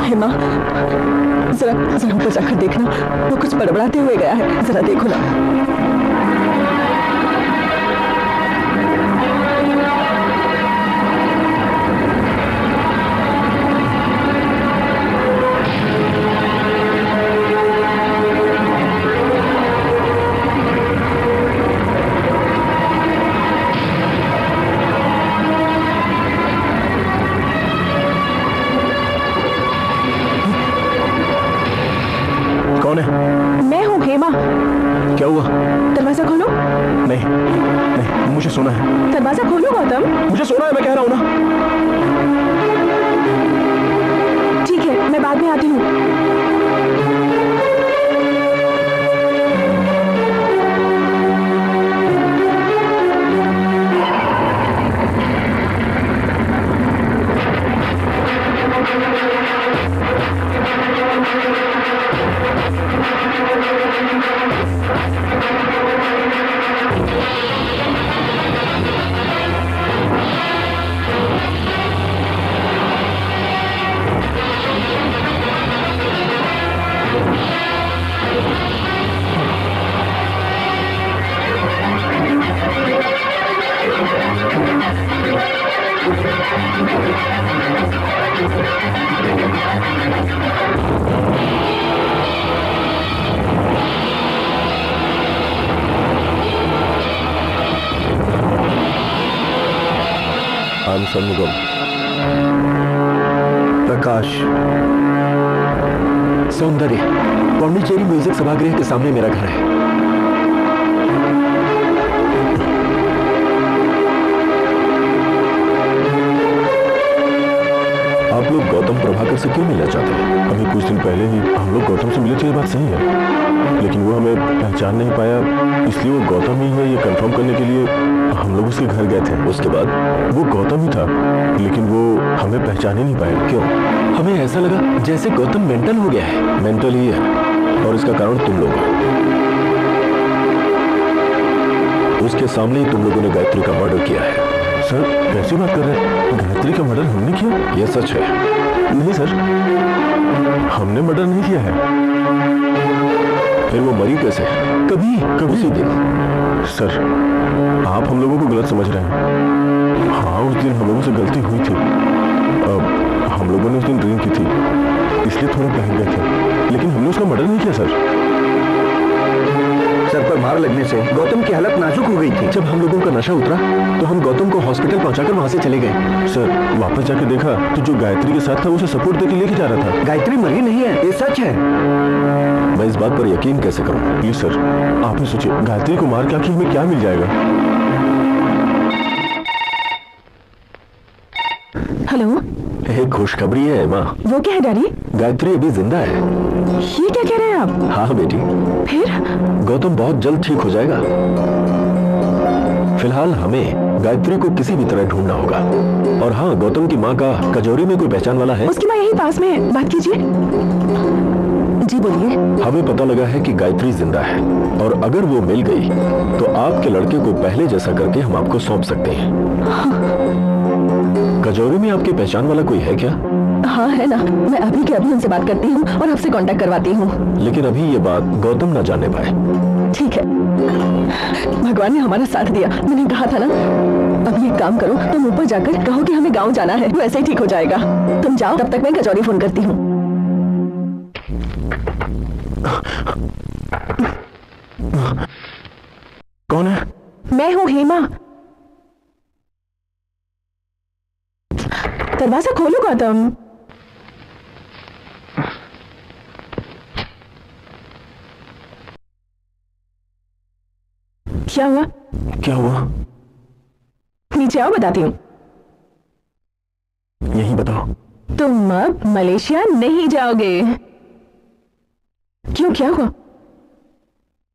हेमा, जरा ऊपर जाकर देखना, वो कुछ बड़बड़ाते हुए गया है। जरा देखो ना। हुआ? दरवाजा खोलो। नहीं नहीं, मुझे सोना है। दरवाजा खोलो गौतम। मुझे सोना है, मैं कह रहा हूँ ना। ठीक है, मैं बाद में आती हूँ। सन्मुगम। प्रकाश। सौंदर्य। पांडिचेरी म्यूजिक सभागृह के सामने मेरा घर है। आप लोग गौतम प्रभाकर से क्यों मिलना चाहते हैं? अभी कुछ दिन पहले ही हम लोग गौतम से मिले थे, ये बात सही है, लेकिन वो हमें पहचान नहीं पाया, इसलिए वो गौतम ही है ये कंफर्म करने के लिए हम लोग उसके घर गए थे। उसके बाद वो गौतम ही था, लेकिन वो हमें पहचान ही नहीं पाया। क्यों? हमें ऐसा लगा जैसे गौतम मेंटल हो गया है। मेंटल ही है, और इसका कारण तुम लोग हो। उसके सामने ही तुम लोगों ने गायत्री का मर्डर किया है। सर कैसी बात कर रहे हैं? गायत्री का मर्डर हमने किया? यह सच है। नहीं सर, हमने मर्डर नहीं किया है। फिर वो मरी कैसे? कभी उसी दिन। सर आप हम लोगों को गलत समझ रहे हैं। हाँ, उस दिन हम लोगों से गलती हुई थी। हम लोगों ने उस दिन ड्रिंक की थी, इसलिए थोड़ा बहक गए थे, लेकिन हमने उसका मर्डर नहीं किया सर। सर पर मार लगने से गौतम की हालत नाजुक हो गई थी। जब हम लोगों का नशा उतरा तो हम गौतम को हॉस्पिटल पहुंचाकर वहां से चले गए। सर वापस जाके देखा तो जो गायत्री के साथ था उसे सपोर्ट देके लेके जा रहा था। गायत्री मरी नहीं है, ये सच है। मैं इस बात पर यकीन कैसे करूं? प्लीज सर आप ही सोचिए, गायत्री को मार के आखिर हमें क्या मिल जाएगा? हेलो। एक खुशखबरी है माँ। वो क्या है डैडी? गायत्री अभी जिंदा है। ये क्या कह रहे हैं आप? हाँ बेटी। फिर? गौतम बहुत जल्द ठीक हो जाएगा। फिलहाल हमें गायत्री को किसी भी तरह ढूंढना होगा। और हाँ, गौतम की माँ का कजौरी में कोई पहचान वाला है? उसकी माँ यही पास में है, बात कीजिए। जी बोलिए। हमें पता लगा है कि गायत्री जिंदा है, और अगर वो मिल गई तो आपके लड़के को पहले जैसा करके हम आपको सौंप सकते हैं। कजौरी में आपकी पहचान वाला कोई है क्या? हाँ है ना, मैं अभी के अभी उनसे बात करती हूँ और आपसे कांटेक्ट करवाती हूँ। लेकिन अभी ये बात गौतम ना जाने पाए। ठीक है, भगवान ने हमारा साथ दिया। मैंने कहा था ना। अब ये काम करो, तुम ऊपर जाकर कहो कि हमें गांव जाना है, वो ऐसे ही ठीक हो जाएगा। तुम जाओ, तब तक मैं कचौरी फोन करती हूँ। कौन है? मैं हूँ हेमा। दरवाजा खोलो गौतम। क्या हुआ? क्या हुआ? नीचे आओ, बताती हूँ। यही बताओ। तुम अब मलेशिया नहीं जाओगे। क्यों, क्या हुआ?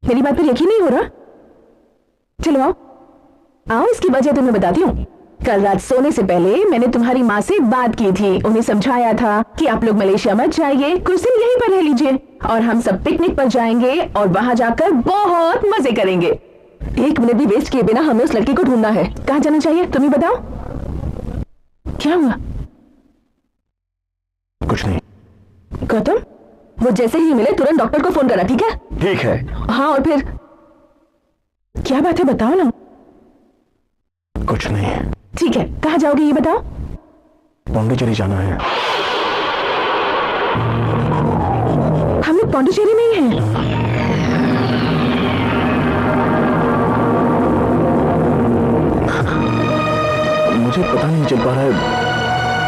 मेरी बात पर यकीन नहीं हो रहा? चलो आओ आओ, इसकी वजह तुम्हें बताती हूँ। कल रात सोने से पहले मैंने तुम्हारी माँ से बात की थी। उन्हें समझाया था कि आप लोग मलेशिया मत जाइए, कुछ दिन यहीं पर रह लीजिए और हम सब पिकनिक पर जाएंगे और वहां जाकर बहुत मजे करेंगे। एक मिनट भी वेस्ट किए बिना हमें उस लड़की को ढूंढना है। कहाँ जाना चाहिए तुम ही बताओ। क्या हुआ? कुछ नहीं। गौतम, वो जैसे ही मिले तुरंत डॉक्टर को फोन करना, ठीक है? ठीक है। हाँ, और फिर क्या बात है, बताओ ना। कुछ नहीं। ठीक है, कहाँ जाओगे ये बताओ। पांडिचेरी जाना है। हम लोग पांडिचेरी में ही हैं। मुझे पता नहीं चल पा रहा है,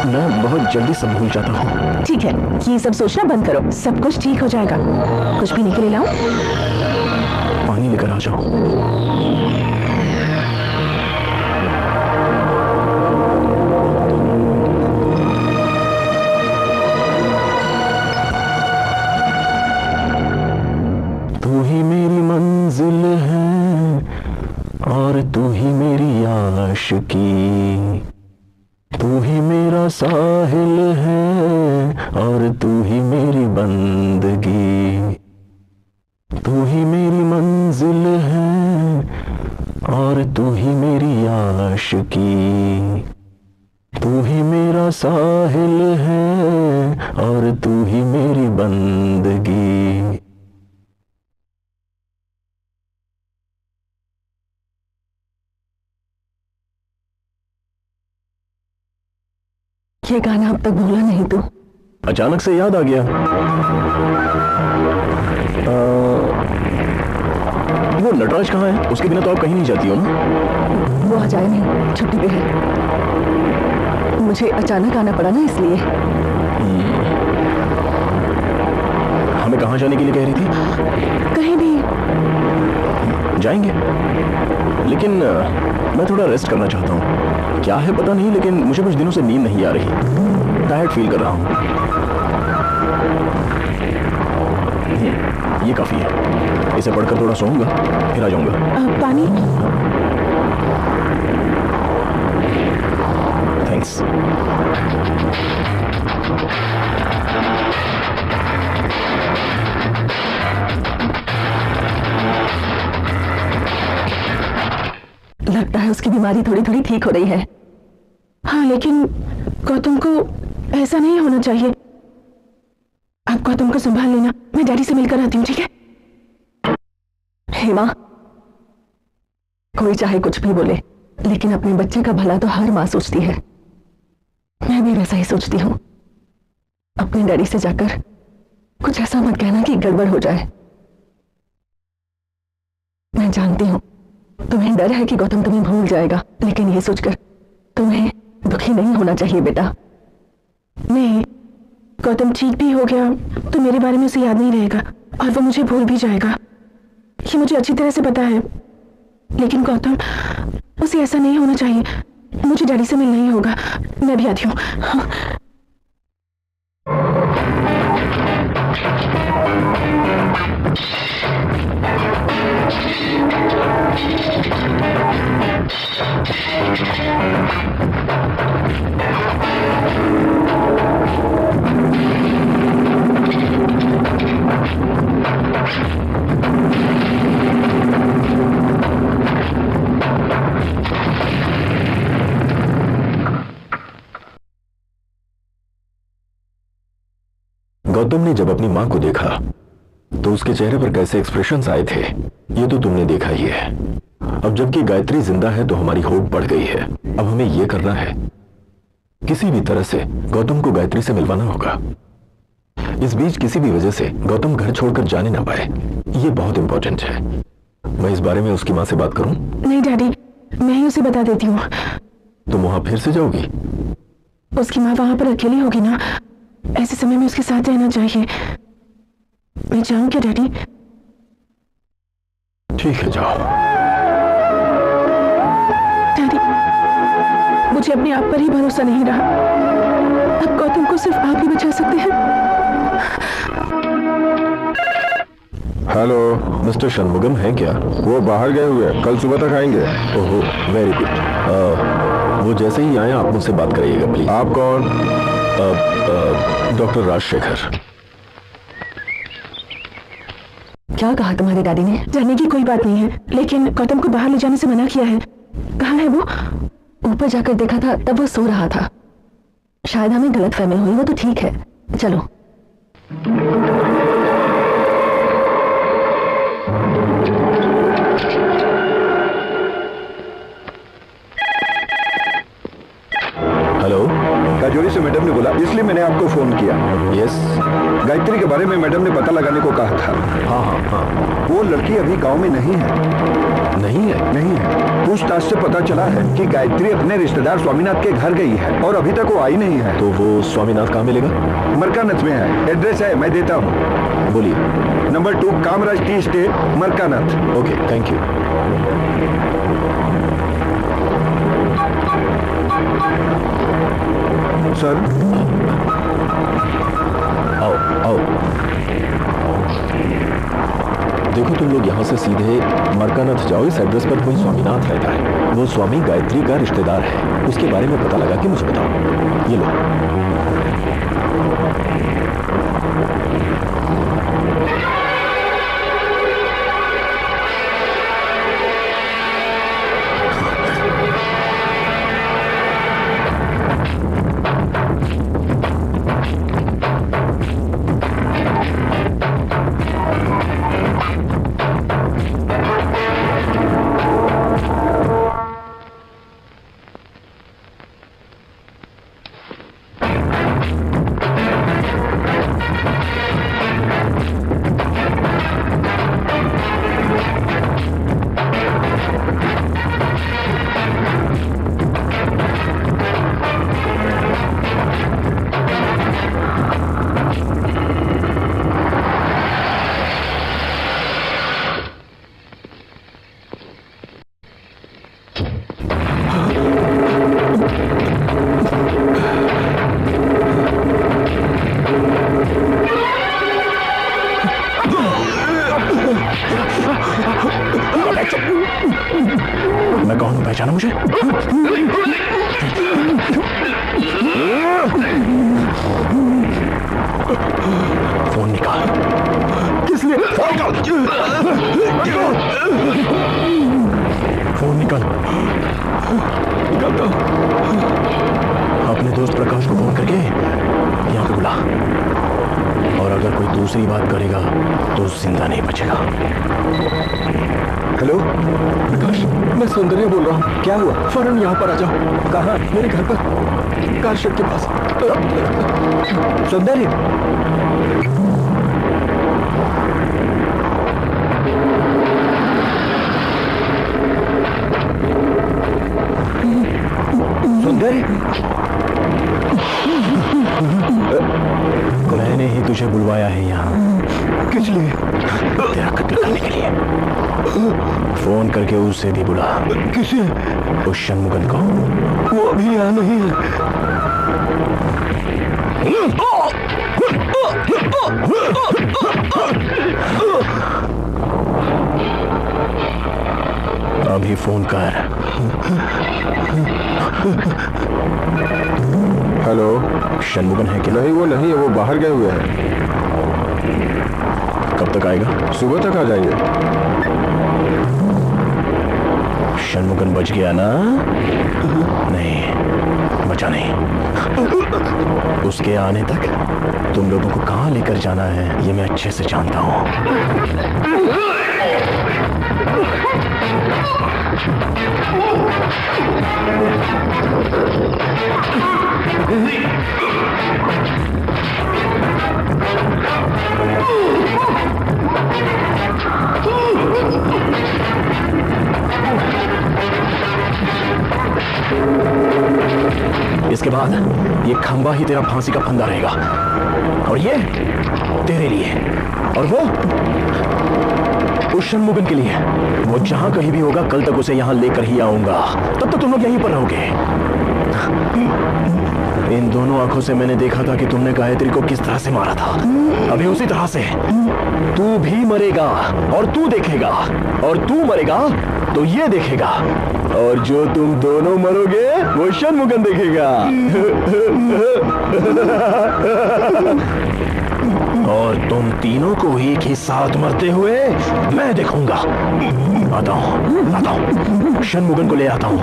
मैं बहुत जल्दी सब भूल जाता हूँ। ठीक है, ये सब सोचना बंद करो, सब कुछ ठीक हो जाएगा। कुछ पीने के लिए लाऊं? पानी लेकर आ जाओ। तू ही मेरी मंजिल है और तू ही मेरी आशिकी, तू ही मेरा साहिल है और तू ही मेरी बंदगी, तू ही मेरी मंजिल है और तू ही मेरी आशिकी, तू ही मेरा साहिल है और तू ही मेरी बंदगी। ये गाना अब तक भूला नहीं तू? अचानक से याद आ गया। वो नटराज कहाँ है? उसके बिना तो आप कहीं नहीं जाती हो ना? वो आ जाए नहीं, छुट्टी पे है। मुझे अचानक आना पड़ा ना, इसलिए। हमें कहाँ जाने के लिए कह रही थी? कहीं भी जाएंगे, लेकिन मैं थोड़ा रेस्ट करना चाहता हूँ। क्या है पता नहीं, लेकिन मुझे कुछ दिनों से नींद नहीं आ रही, टायर्ड फील कर रहा हूँ। ये काफी है, इसे पढ़कर थोड़ा सोऊंगा, फिर आ जाऊंगा। पानी? थैंक्स। लगता है उसकी बीमारी थोड़ी थोड़ी ठीक हो रही है। हाँ, लेकिन गौतम को ऐसा नहीं होना चाहिए। आप गौतम को संभाल लेना, मैं डैडी से मिलकर आती हूँ, ठीक है? हेमा, कोई चाहे कुछ भी बोले, लेकिन अपने बच्चे का भला तो हर माँ सोचती है। मैं भी वैसा ही सोचती हूँ। अपने डैडी से जाकर कुछ ऐसा मत कहना कि गड़बड़ हो जाए। मैं जानती हूँ तुम्हें डर है कि गौतम तुम्हें भूल जाएगा, लेकिन ये सोचकर तुम्हें दुखी नहीं होना चाहिए बेटा। नहीं, गौतम ठीक भी हो गया तो मेरे बारे में उसे याद नहीं रहेगा और वो मुझे भूल भी जाएगा, ये मुझे अच्छी तरह से पता है। लेकिन गौतम, उसे ऐसा नहीं होना चाहिए। मुझे डैडी से मिलना ही होगा। मैं भी आती हूँ। गौतम ने जब अपनी मां को देखा तो उसके चेहरे पर कैसे एक्सप्रेशंस आए थे, ये तो तुमने देखा ही है। अब जबकि गायत्री जिंदा है तो हमारी होप बढ़ गई है। अब हमें यह करना है, किसी भी तरह से गौतम को गायत्री से मिलवाना होगा। इस बीच किसी भी वजह से गौतम घर छोड़कर जाने ना पाए, ये बहुत इंपॉर्टेंट है। मैं इस बारे में उसकी मां से बात करूं? नहीं डैडी, मैं ही उसे बता देती हूँ। तुम वहां फिर से जाओगी? उसकी माँ वहां पर अकेली होगी ना, ऐसे समय में उसके साथ रहना चाहिए। मैं जाऊं क्या डैडी? ठीक है, जाओ। डैडी, मुझे अपने आप पर ही भरोसा नहीं रहा। अब गौतम को सिर्फ आप ही बचा सकते हैं। हेलो, मिस्टर शनमुगम है क्या? वो बाहर गए हुए हैं, कल सुबह तक आएंगे। ओहो, वेरी गुड। वो जैसे ही आए आप मुझसे बात करिएगा प्लीज। आप कौन? डॉक्टर राजशेखर। क्या कहा तुम्हारे डैडी ने? जाने की कोई बात नहीं है, लेकिन गौतम को बाहर ले जाने से मना किया है। कहाँ है वो? ऊपर जाकर देखा था तब वो सो रहा था। शायद हमें गलतफहमी हुई। वो तो ठीक है, चलो। हेलो, राजौरी से मैडम ने बोला, इसलिए मैंने आपको फोन किया। यस। गायत्री के बारे में मैडम ने पता लगाने को कहा था। हाँ हाँ हाँ। वो लड़की अभी गांव में नहीं है। नहीं है। नहीं है। पूछताछ से पता चला है कि गायत्री अपने रिश्तेदार स्वामीनाथ के घर गई है और अभी तक वो आई नहीं है। तो वो स्वामीनाथ कहाँ मिलेगा? मरकानथ में है। एड्रेस है, मैं देता हूँ। बोलिए। नंबर 2 कामराज टी स्टेट, मरकानथ। Okay, thank you. सर आओ आओ। देखो तुम लोग यहाँ से सीधे मरकानथ जाओ। इस एड्रेस पर कोई स्वामीनाथ रहता है, वो स्वामी गायत्री का रिश्तेदार है। उसके बारे में पता लगा कि मुझे बताओ। ये लो। मैं कौन हूं, पहचाना मुझे? फोन निकाल। किस लिए? फोन निकाल। अपने दोस्त प्रकाश को फोन करके यहाँ पे बुला, और अगर कोई दूसरी बात करेगा तो जिंदा नहीं बचेगा। हेलो प्रकाश, मैं सौंदर्य बोल रहा हूँ। क्या हुआ? फौरन यहाँ पर आ जाओ। कहाँ? मेरे घर पर, कार शेड के पास। सौंदर्य, सौंदर्य, मैंने ही तुझे बुलवाया है यहाँ। किस लिए? तेरा कत्ल करने के लिए। फोन करके उसे भी बुला। किसे? उस षणमुगन को। वो अभी यहाँ नहीं है। अभी फोन कर। हेलो, षणमुगन है क्या? नहीं वो नहीं है, वो बाहर गए हुए हैं। कब तक आएगा? सुबह तक आ जाएंगे। षणमुगन बच गया ना? नहीं बचा नहीं। उसके आने तक तुम लोगों को कहां लेकर जाना है ये मैं अच्छे से जानता हूं। इसके बाद ये खंबा ही तेरा फांसी का फंदा रहेगा, और ये तेरे लिए, और वो उस षणमुगन के लिए। वो जहां कहीं भी होगा कल तक उसे यहां लेकर ही आऊंगा। तब तक तुम लोग यहीं पर रहोगे। इन दोनों आंखों से मैंने देखा था कि तुमने गायत्री को किस तरह से मारा था। अभी उसी तरह से तू भी मरेगा, और तू देखेगा, और तू मरेगा तो ये देखेगा, और जो तुम दोनों मरोगे वो षणमुगन देखेगा। और तुम तीनों को एक ही साथ मरते हुए मैं देखूंगा। आता हूं, षणमुगन को ले आता हूं।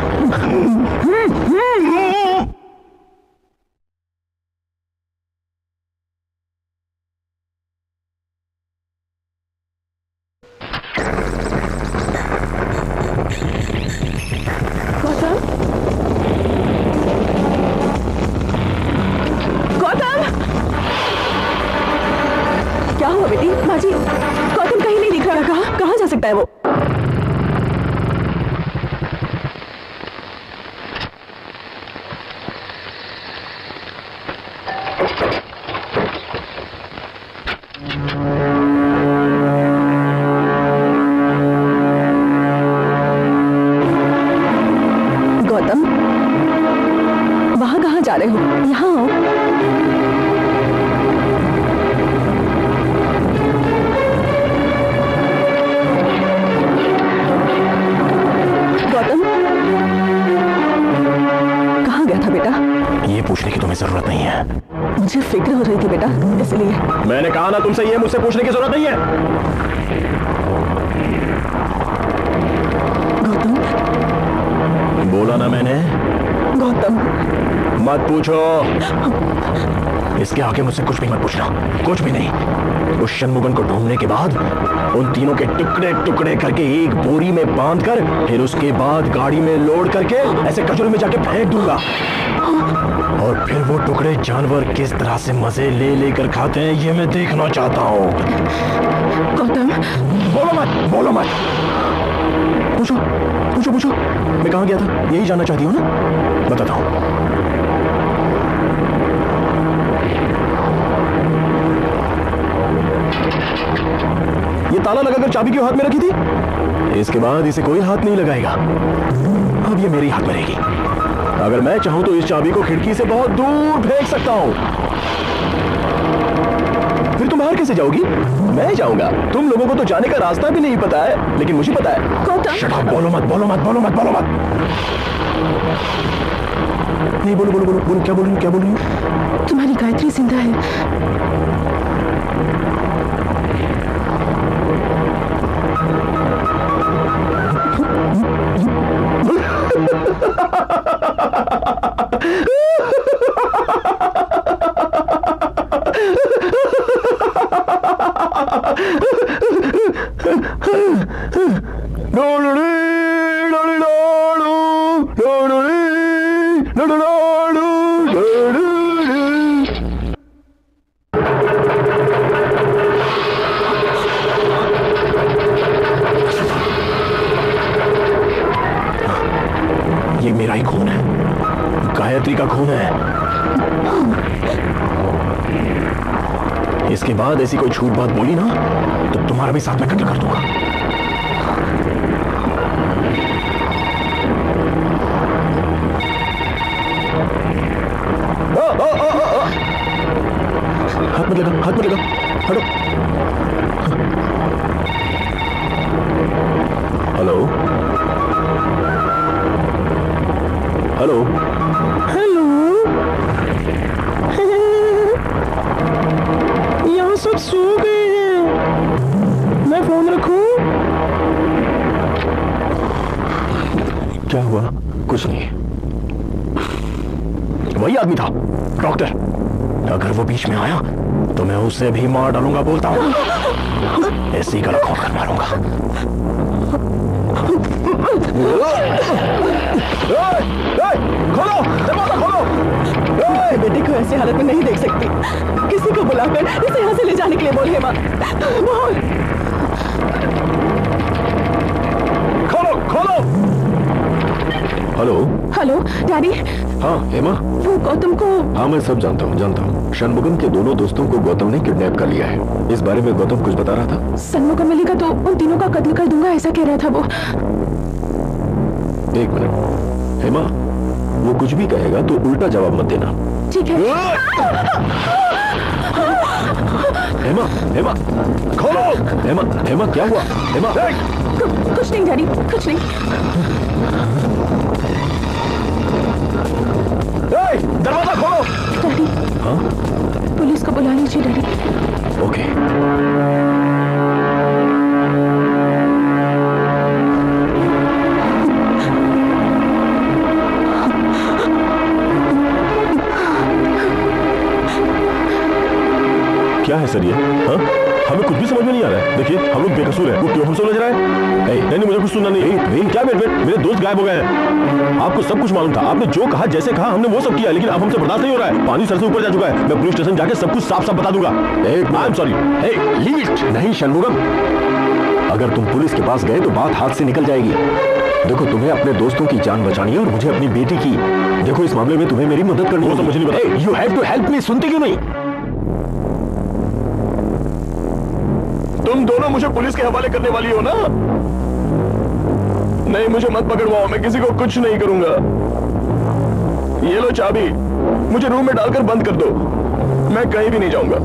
क्या हुआ बेटी? बाजी, गौतम कहीं नहीं दिख रहा। कहाँ जा सकता है वो? जा रहे हो? यहाँ आओ। गौतम, कहाँ गया था बेटा? ये पूछने की तुम्हें जरूरत नहीं है। मुझे फिक्र हो रही थी बेटा, इसलिए। मैंने कहा ना तुमसे, ये मुझसे पूछने की जरूरत नहीं है। गौतम, बोला ना मैंने। गौतम, मत पूछो। इसके आगे मुझसे कुछ भी मत पूछना, कुछ भी नहीं। उस षणमुगम को ढूंढने के बाद उन तीनों के टुकड़े टुकड़े करके एक बोरी में बांधकर फिर उसके बाद गाड़ी में लोड करके ऐसे कचरे में जाके फेंक दूंगा। और फिर वो टुकड़े जानवर किस तरह से मजे ले लेकर खाते हैं ये मैं देखना चाहता हूँ। गौतम, बोलो मत, बोलो मत। पूछो पूछो पूछो, मैं कहाँ गया था यही जानना चाहती हूँ ना? बताता हूँ। ये ताला लगाकर चाबी क्यों हाथ में रखी थी? इसके बाद इसे कोई हाथ नहीं लगाएगा। अब ये मेरी हाथ में रहेगी। अगर मैं चाहूं तो इस चाबी को खिड़की से बहुत दूर फेंक सकता हूं। फिर तुम बाहर कैसे जाओगी? मैं जाऊंगा। तुम लोगों को तो जाने का रास्ता भी नहीं पता है, लेकिन मुझे पता है। शट अप, बोलो मत, बोलो मत, बोलो मत, बोलो मत। नहीं, बोलो बोलो बोलो बोलो, क्या बोल रही हूँ, क्या बोल रही हूँ? तुम्हारी गायत्री जिंदा है। ये मेरा ही खून है, गायत्री का खून है। इसके बाद ऐसी कोई झूठ बात बोली ना तो तुम्हारा भी साथ में कत्ल कर दूंगा। हाथ मत लगा, हाथ मत लगा, हटो। हेलो हेलो हेलो, यहाँ सब सो गए हैं, मैं फोन रखूं? क्या हुआ? कुछ नहीं, वही आदमी था, डॉक्टर। अगर वो बीच में आया तो मैं उसे भी मार डालूंगा, बोलता हूँ। ऐसी गला खोलकर मारूंगा। खोलो, दरवाजा खोलो। बेटे को ऐसी हालत में नहीं देख सकती। किसी को बुलाकर इसे यहाँ से ले जाने के लिए बोल हेमा। बोल। खोलो खोलो। Hello hello daddy. हाँ हेमा। वो गौतम को। हाँ मैं सब जानता हूँ, जानता हूँ। षणमुगम के दोनों दोस्तों को गौतम ने किडनैप कर लिया है। इस बारे में गौतम कुछ बता रहा था। षणमुगम मिलेगा तो उन तीनों का कत्ल कर दूंगा, ऐसा कह रहा था वो। एक मिनट हेमा, वो कुछ भी कहेगा तो उल्टा जवाब मत देना। ठीक है। हेमा हेमा खोलो। हेमा हेमा क्या हुआ? हेमा कुछ नहीं डैडी, कुछ नहीं। दरवाजा खोलो। डैडी। हाँ पुलिस को बुला लीजिए डैडी। ओके। क्या है सर ये? हाँ, हमें कुछ भी समझ में नहीं आ रहा है। देखिए हम लोग बेकसूर हैं, वो क्यों हम समझ रहा है? नहीं मुझे कुछ सुनना नहीं। क्या मेरे दोस्त गायब हो गए हैं। आपको सब कुछ मालूम था, आपने जो कहा जैसे कहा हमने वो सब किया, लेकिन अब हमसे बर्दाश्त नहीं हो रहा है। पानी सर से ऊपर जा चुका है। मैं पुलिस स्टेशन जाके सब कुछ साफ साफ बता दूंगा। I am sorry. Leave it. नहीं षणमुगम, अगर तुम पुलिस के पास गए तो बात हाथ से निकल जाएगी। देखो तुम्हें अपने दोस्तों की जान बचानी है और मुझे अपनी बेटी की। देखो इस मामले में तुम्हें मेरी मदद करनी है। मुझे नहीं पता। You have to help me. सुनते क्यों नहीं? तुम दोनों मुझे पुलिस के हवाले करने वाली हो ना? नहीं मुझे मत पकड़वाओ, मैं किसी को कुछ नहीं करूंगा। ये लो चाबी, मुझे रूम में डालकर बंद कर दो, मैं कहीं भी नहीं जाऊंगा।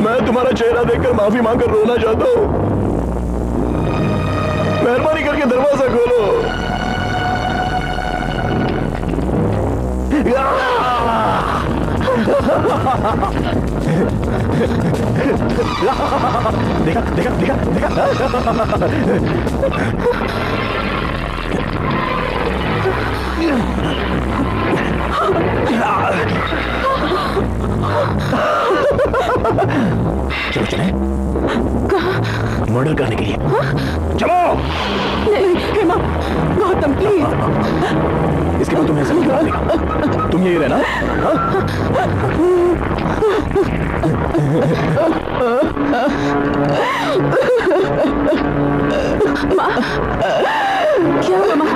मैं तुम्हारा चेहरा देखकर माफी मांगकर रोना चाहता हूं। मेहरबानी करके दरवाजा खोलो। देखा देखा देखा देखा। चलो चले मर्डर करने के लिए। चलो। नहीं हेमा, गौतम प्लीज। इसके बाद तुम्हें ऐसा नहीं करना, तुम यही रहना। माँ, क्या हुआ माँ?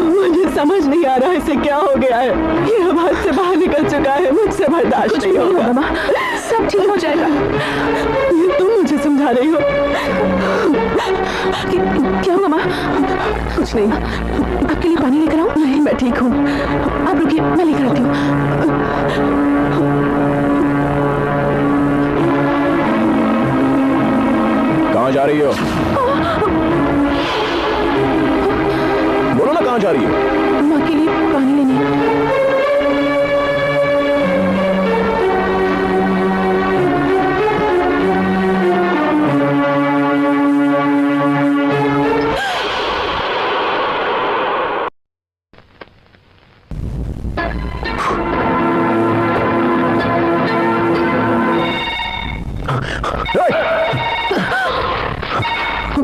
मुझे समझ नहीं आ रहा है इसे क्या हो गया है। ये अब हाथ से बाहर निकल चुका है, मुझसे बर्दाश्त नहीं होगा। माँ, सब ठीक हो जाएगा। ये तुम मुझे समझा रही हो। क्या हुआ माँ? कुछ नहीं। आपके लिए पानी लेकर आऊं? नहीं, मैं ठीक हूँ। आप रुकिए, मैं लेकर आती हूँ। कहाँ जा रही हो? बोलो ना, कहाँ जा रही हो? माँ के लिए पानी लेने।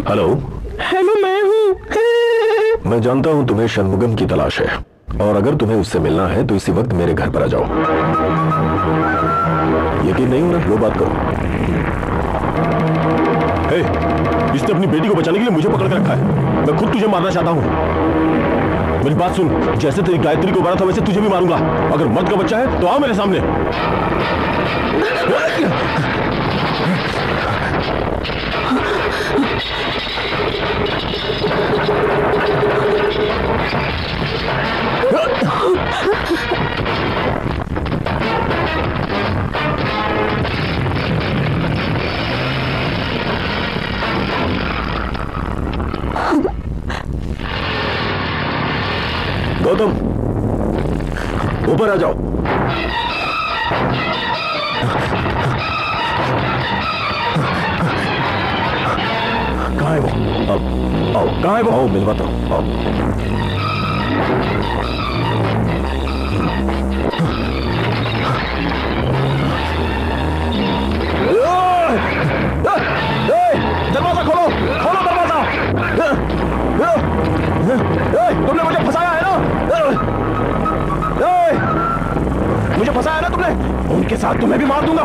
हेलो। हेलो, मैं हूँ। मैं जानता हूं तुम्हें षणमुगम की तलाश है, और अगर तुम्हें उससे मिलना है तो इसी वक्त मेरे घर पर आ जाओ। यकीन नहीं ना, वो बात करो। इसने अपनी बेटी को बचाने के लिए मुझे पकड़ कर रखा है। मैं खुद तुझे मारना चाहता हूं। मेरी बात सुन, जैसे तेरी गायत्री को मारा था वैसे तुझे भी मारूंगा। अगर मर्द का बच्चा है तो आओ मेरे सामने। गौतम, ऊपर आ जाओ। कहाँ है वो? आओ, कहाँ है वो? आओ, मिलवाता हूँ। आओ। दरवाजा खोलो, खोलो दरवाजा। तुमने मुझे फंसाया है ना? मुझे फंसाया है ना तुमने? उनके साथ तुम्हें भी मार दूंगा।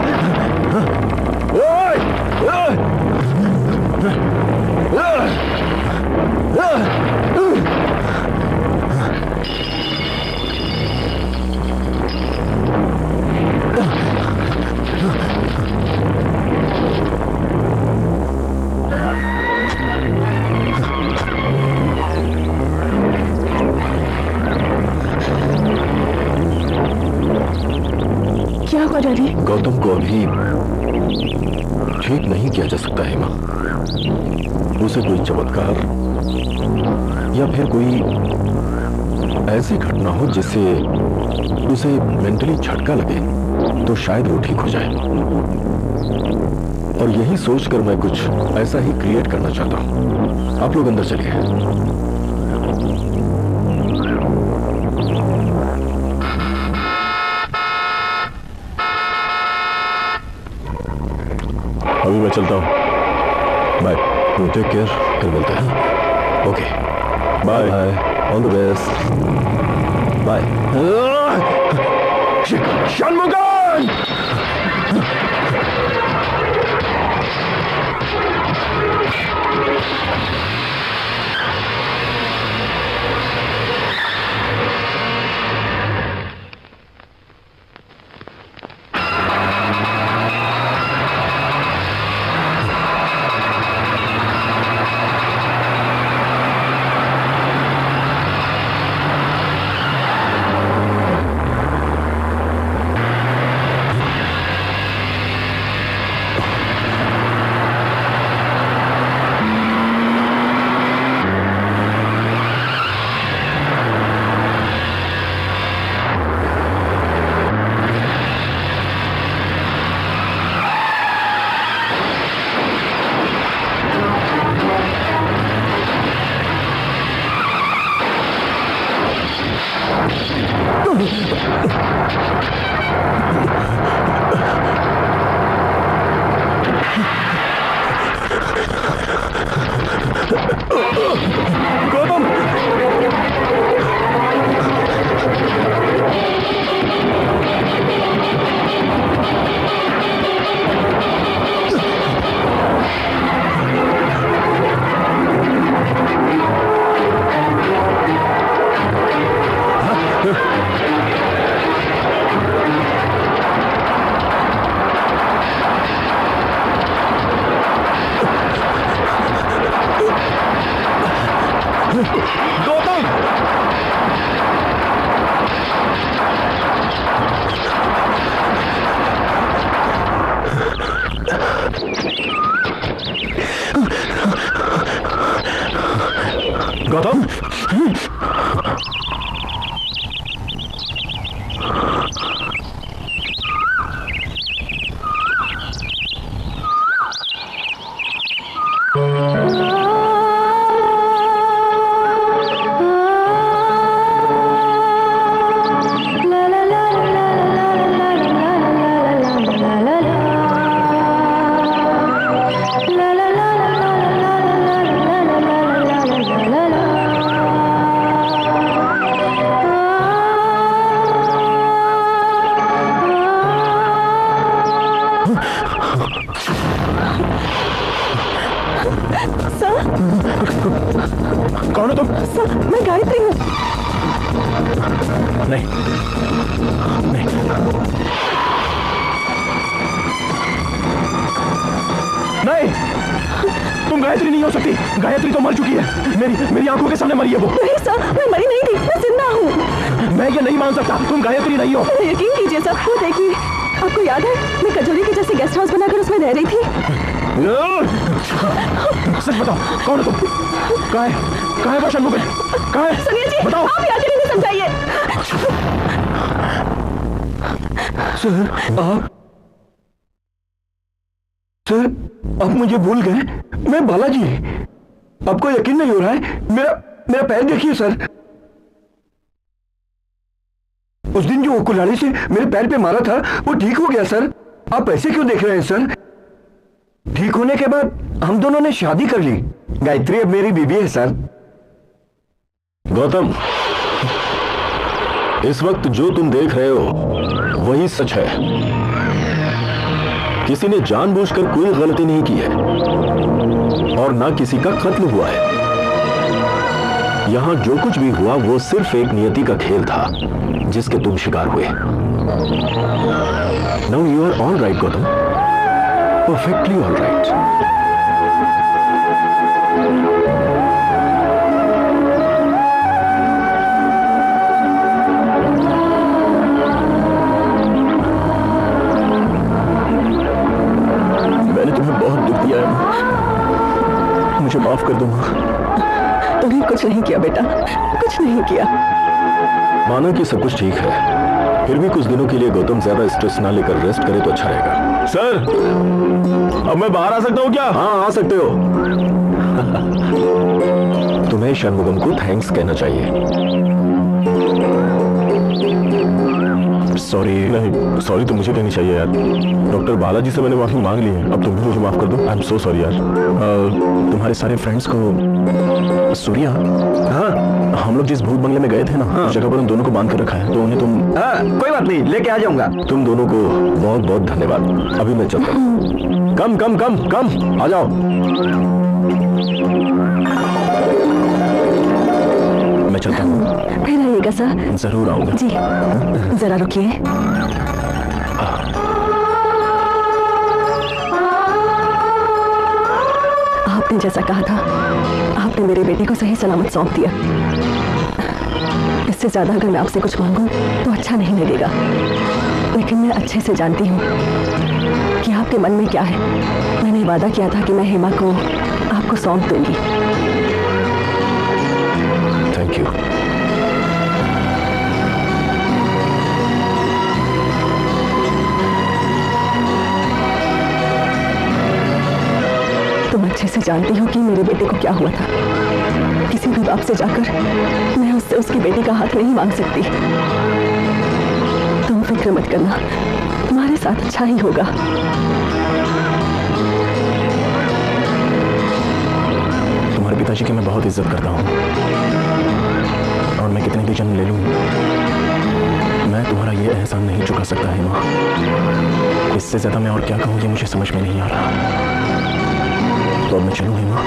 क्या हुआ डैडी? गौतम को अभी ठीक नहीं किया जा सकता है माँ। उसे कोई चमत्कार या फिर कोई ऐसी घटना हो जिससे उसे मेंटली झटका लगे तो शायद वो ठीक हो जाए। और यही सोचकर मैं कुछ ऐसा ही क्रिएट करना चाहता हूं। आप लोग अंदर चलिए। अभी मैं चलता हूँ। बाय। टेक केयर, फिर मिलते हैं। Okay, bye. All the best. Bye. Shanmugam! Gautam Gautam Gautam कौन हो तुम? सर, मैं गायत्री हूँ। नहीं नहीं, नहीं, तुम गायत्री नहीं हो सकती। गायत्री तो मर चुकी है। मेरी आंखों के सामने मरी है वो। नहीं सर, मैं मरी नहीं थी, मैं जिंदा हूँ। मैं ये नहीं मान सकता, तुम गायत्री नहीं हो। यकीन कीजिए सर, वो देखिए, आपको याद है मैं कचौरी के जैसे गेस्ट हाउस बनाकर उसमें रह रही थी। सच बताओ, कौन हो तुम? कहाँ है वो शंभू? कहाँ है? सुनिए जी, बताओ। आप ही आके नहीं समझाइए। सर, आप मुझे भूल गए। मैं बालाजी। आपको यकीन नहीं हो रहा है? मेरा पैर देखिए सर। उस दिन जो वो कुल्हाड़ी से मेरे पैर पे मारा था वो ठीक हो गया सर। आप ऐसे क्यों देख रहे हैं सर? ठीक होने के बाद हम दोनों ने शादी कर ली। गायत्री अब मेरी बीवी है सर। गौतम, इस वक्त जो तुम देख रहे हो वही सच है। किसी ने जानबूझकर कोई गलती नहीं की है और ना किसी का कत्ल हुआ है। यहां जो कुछ भी हुआ वो सिर्फ एक नियति का खेल था जिसके तुम शिकार हुए। Now you are all right Gautam, perfectly all right. मैंने तुम्हें बहुत दुख दिया है, मुझे माफ कर दो माँ। तुमने कुछ नहीं किया बेटा, कुछ नहीं किया। माना कि सब कुछ ठीक है, फिर भी कुछ दिनों के लिए गौतम ज्यादा स्ट्रेस ना लेकर रेस्ट करे तो अच्छा रहेगा। सर, अब मैं बाहर आ सकता हूँ क्या? हाँ, आ सकते हो। तुम्हें षणमुगम को थैंक्स कहना चाहिए। सॉरी। नहीं, सॉरी तो मुझे कहनी चाहिए यार। डॉक्टर बालाजी से मैंने माफी मांग ली है, अब तुम भी मुझे माफ कर दो। आई एम सो सॉरी यार। तुम्हारे सारे फ्रेंड्स को सूर्या, हाँ हम लोग जिस भूत बंगले में गए थे ना, उस जगह पर उन दोनों को बांध कर रखा है, तो उन्हें तुम। हाँ, कोई बात नहीं, लेके आ जाऊंगा। तुम दोनों को बहुत बहुत धन्यवाद। अभी मैं चलता हूँ। कम कम कम कम आ जाओ। मैं चलता हूँ। फिर आइएगा सर। जरूर आऊंगा जी, जरा रुकिए। आपने जैसा कहा था, आपने मेरे बेटे को सही सलामत सौंप दिया। इससे ज्यादा अगर मैं आपसे कुछ मांगूं तो अच्छा नहीं लगेगा, लेकिन मैं अच्छे से जानती हूँ कि आपके मन में क्या है। मैंने वादा किया था कि मैं हेमा को आपको सौंप दूंगी। Thank you. तुम अच्छे से जानती हो कि मेरे बेटे को क्या हुआ था। किसी भी बाप से जाकर मैं उससे उसकी बेटी का हाथ नहीं मांग सकती। तुम फिक्र मत करना, तुम्हारे साथ अच्छा ही होगा। तुम्हारे पिताजी की मैं बहुत इज्जत करता हूँ, और मैं कितने भी जन्म ले लूँ, मैं तुम्हारा ये एहसान नहीं चुका सकता है माँ। इससे ज्यादा मैं और क्या कहूँ, ये मुझे समझ में नहीं आ रहा। तो अब मैं चलूँ हेमा?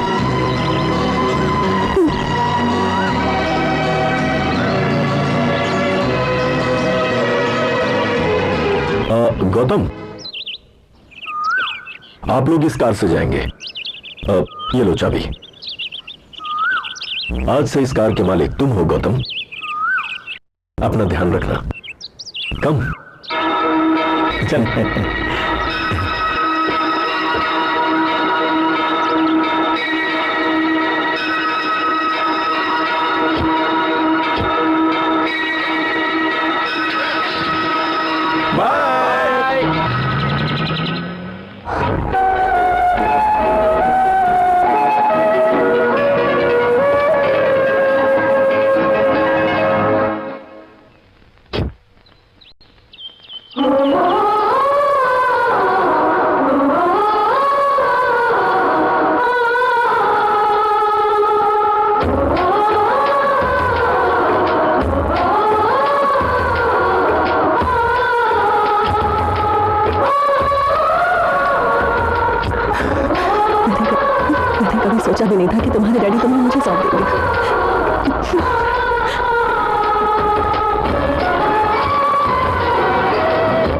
गौतम, आप लोग इस कार से जाएंगे। ये लो चाबी। आज से इस कार के मालिक तुम हो गौतम। अपना ध्यान रखना। कम चल। सोचा भी नहीं था कि तुम्हारे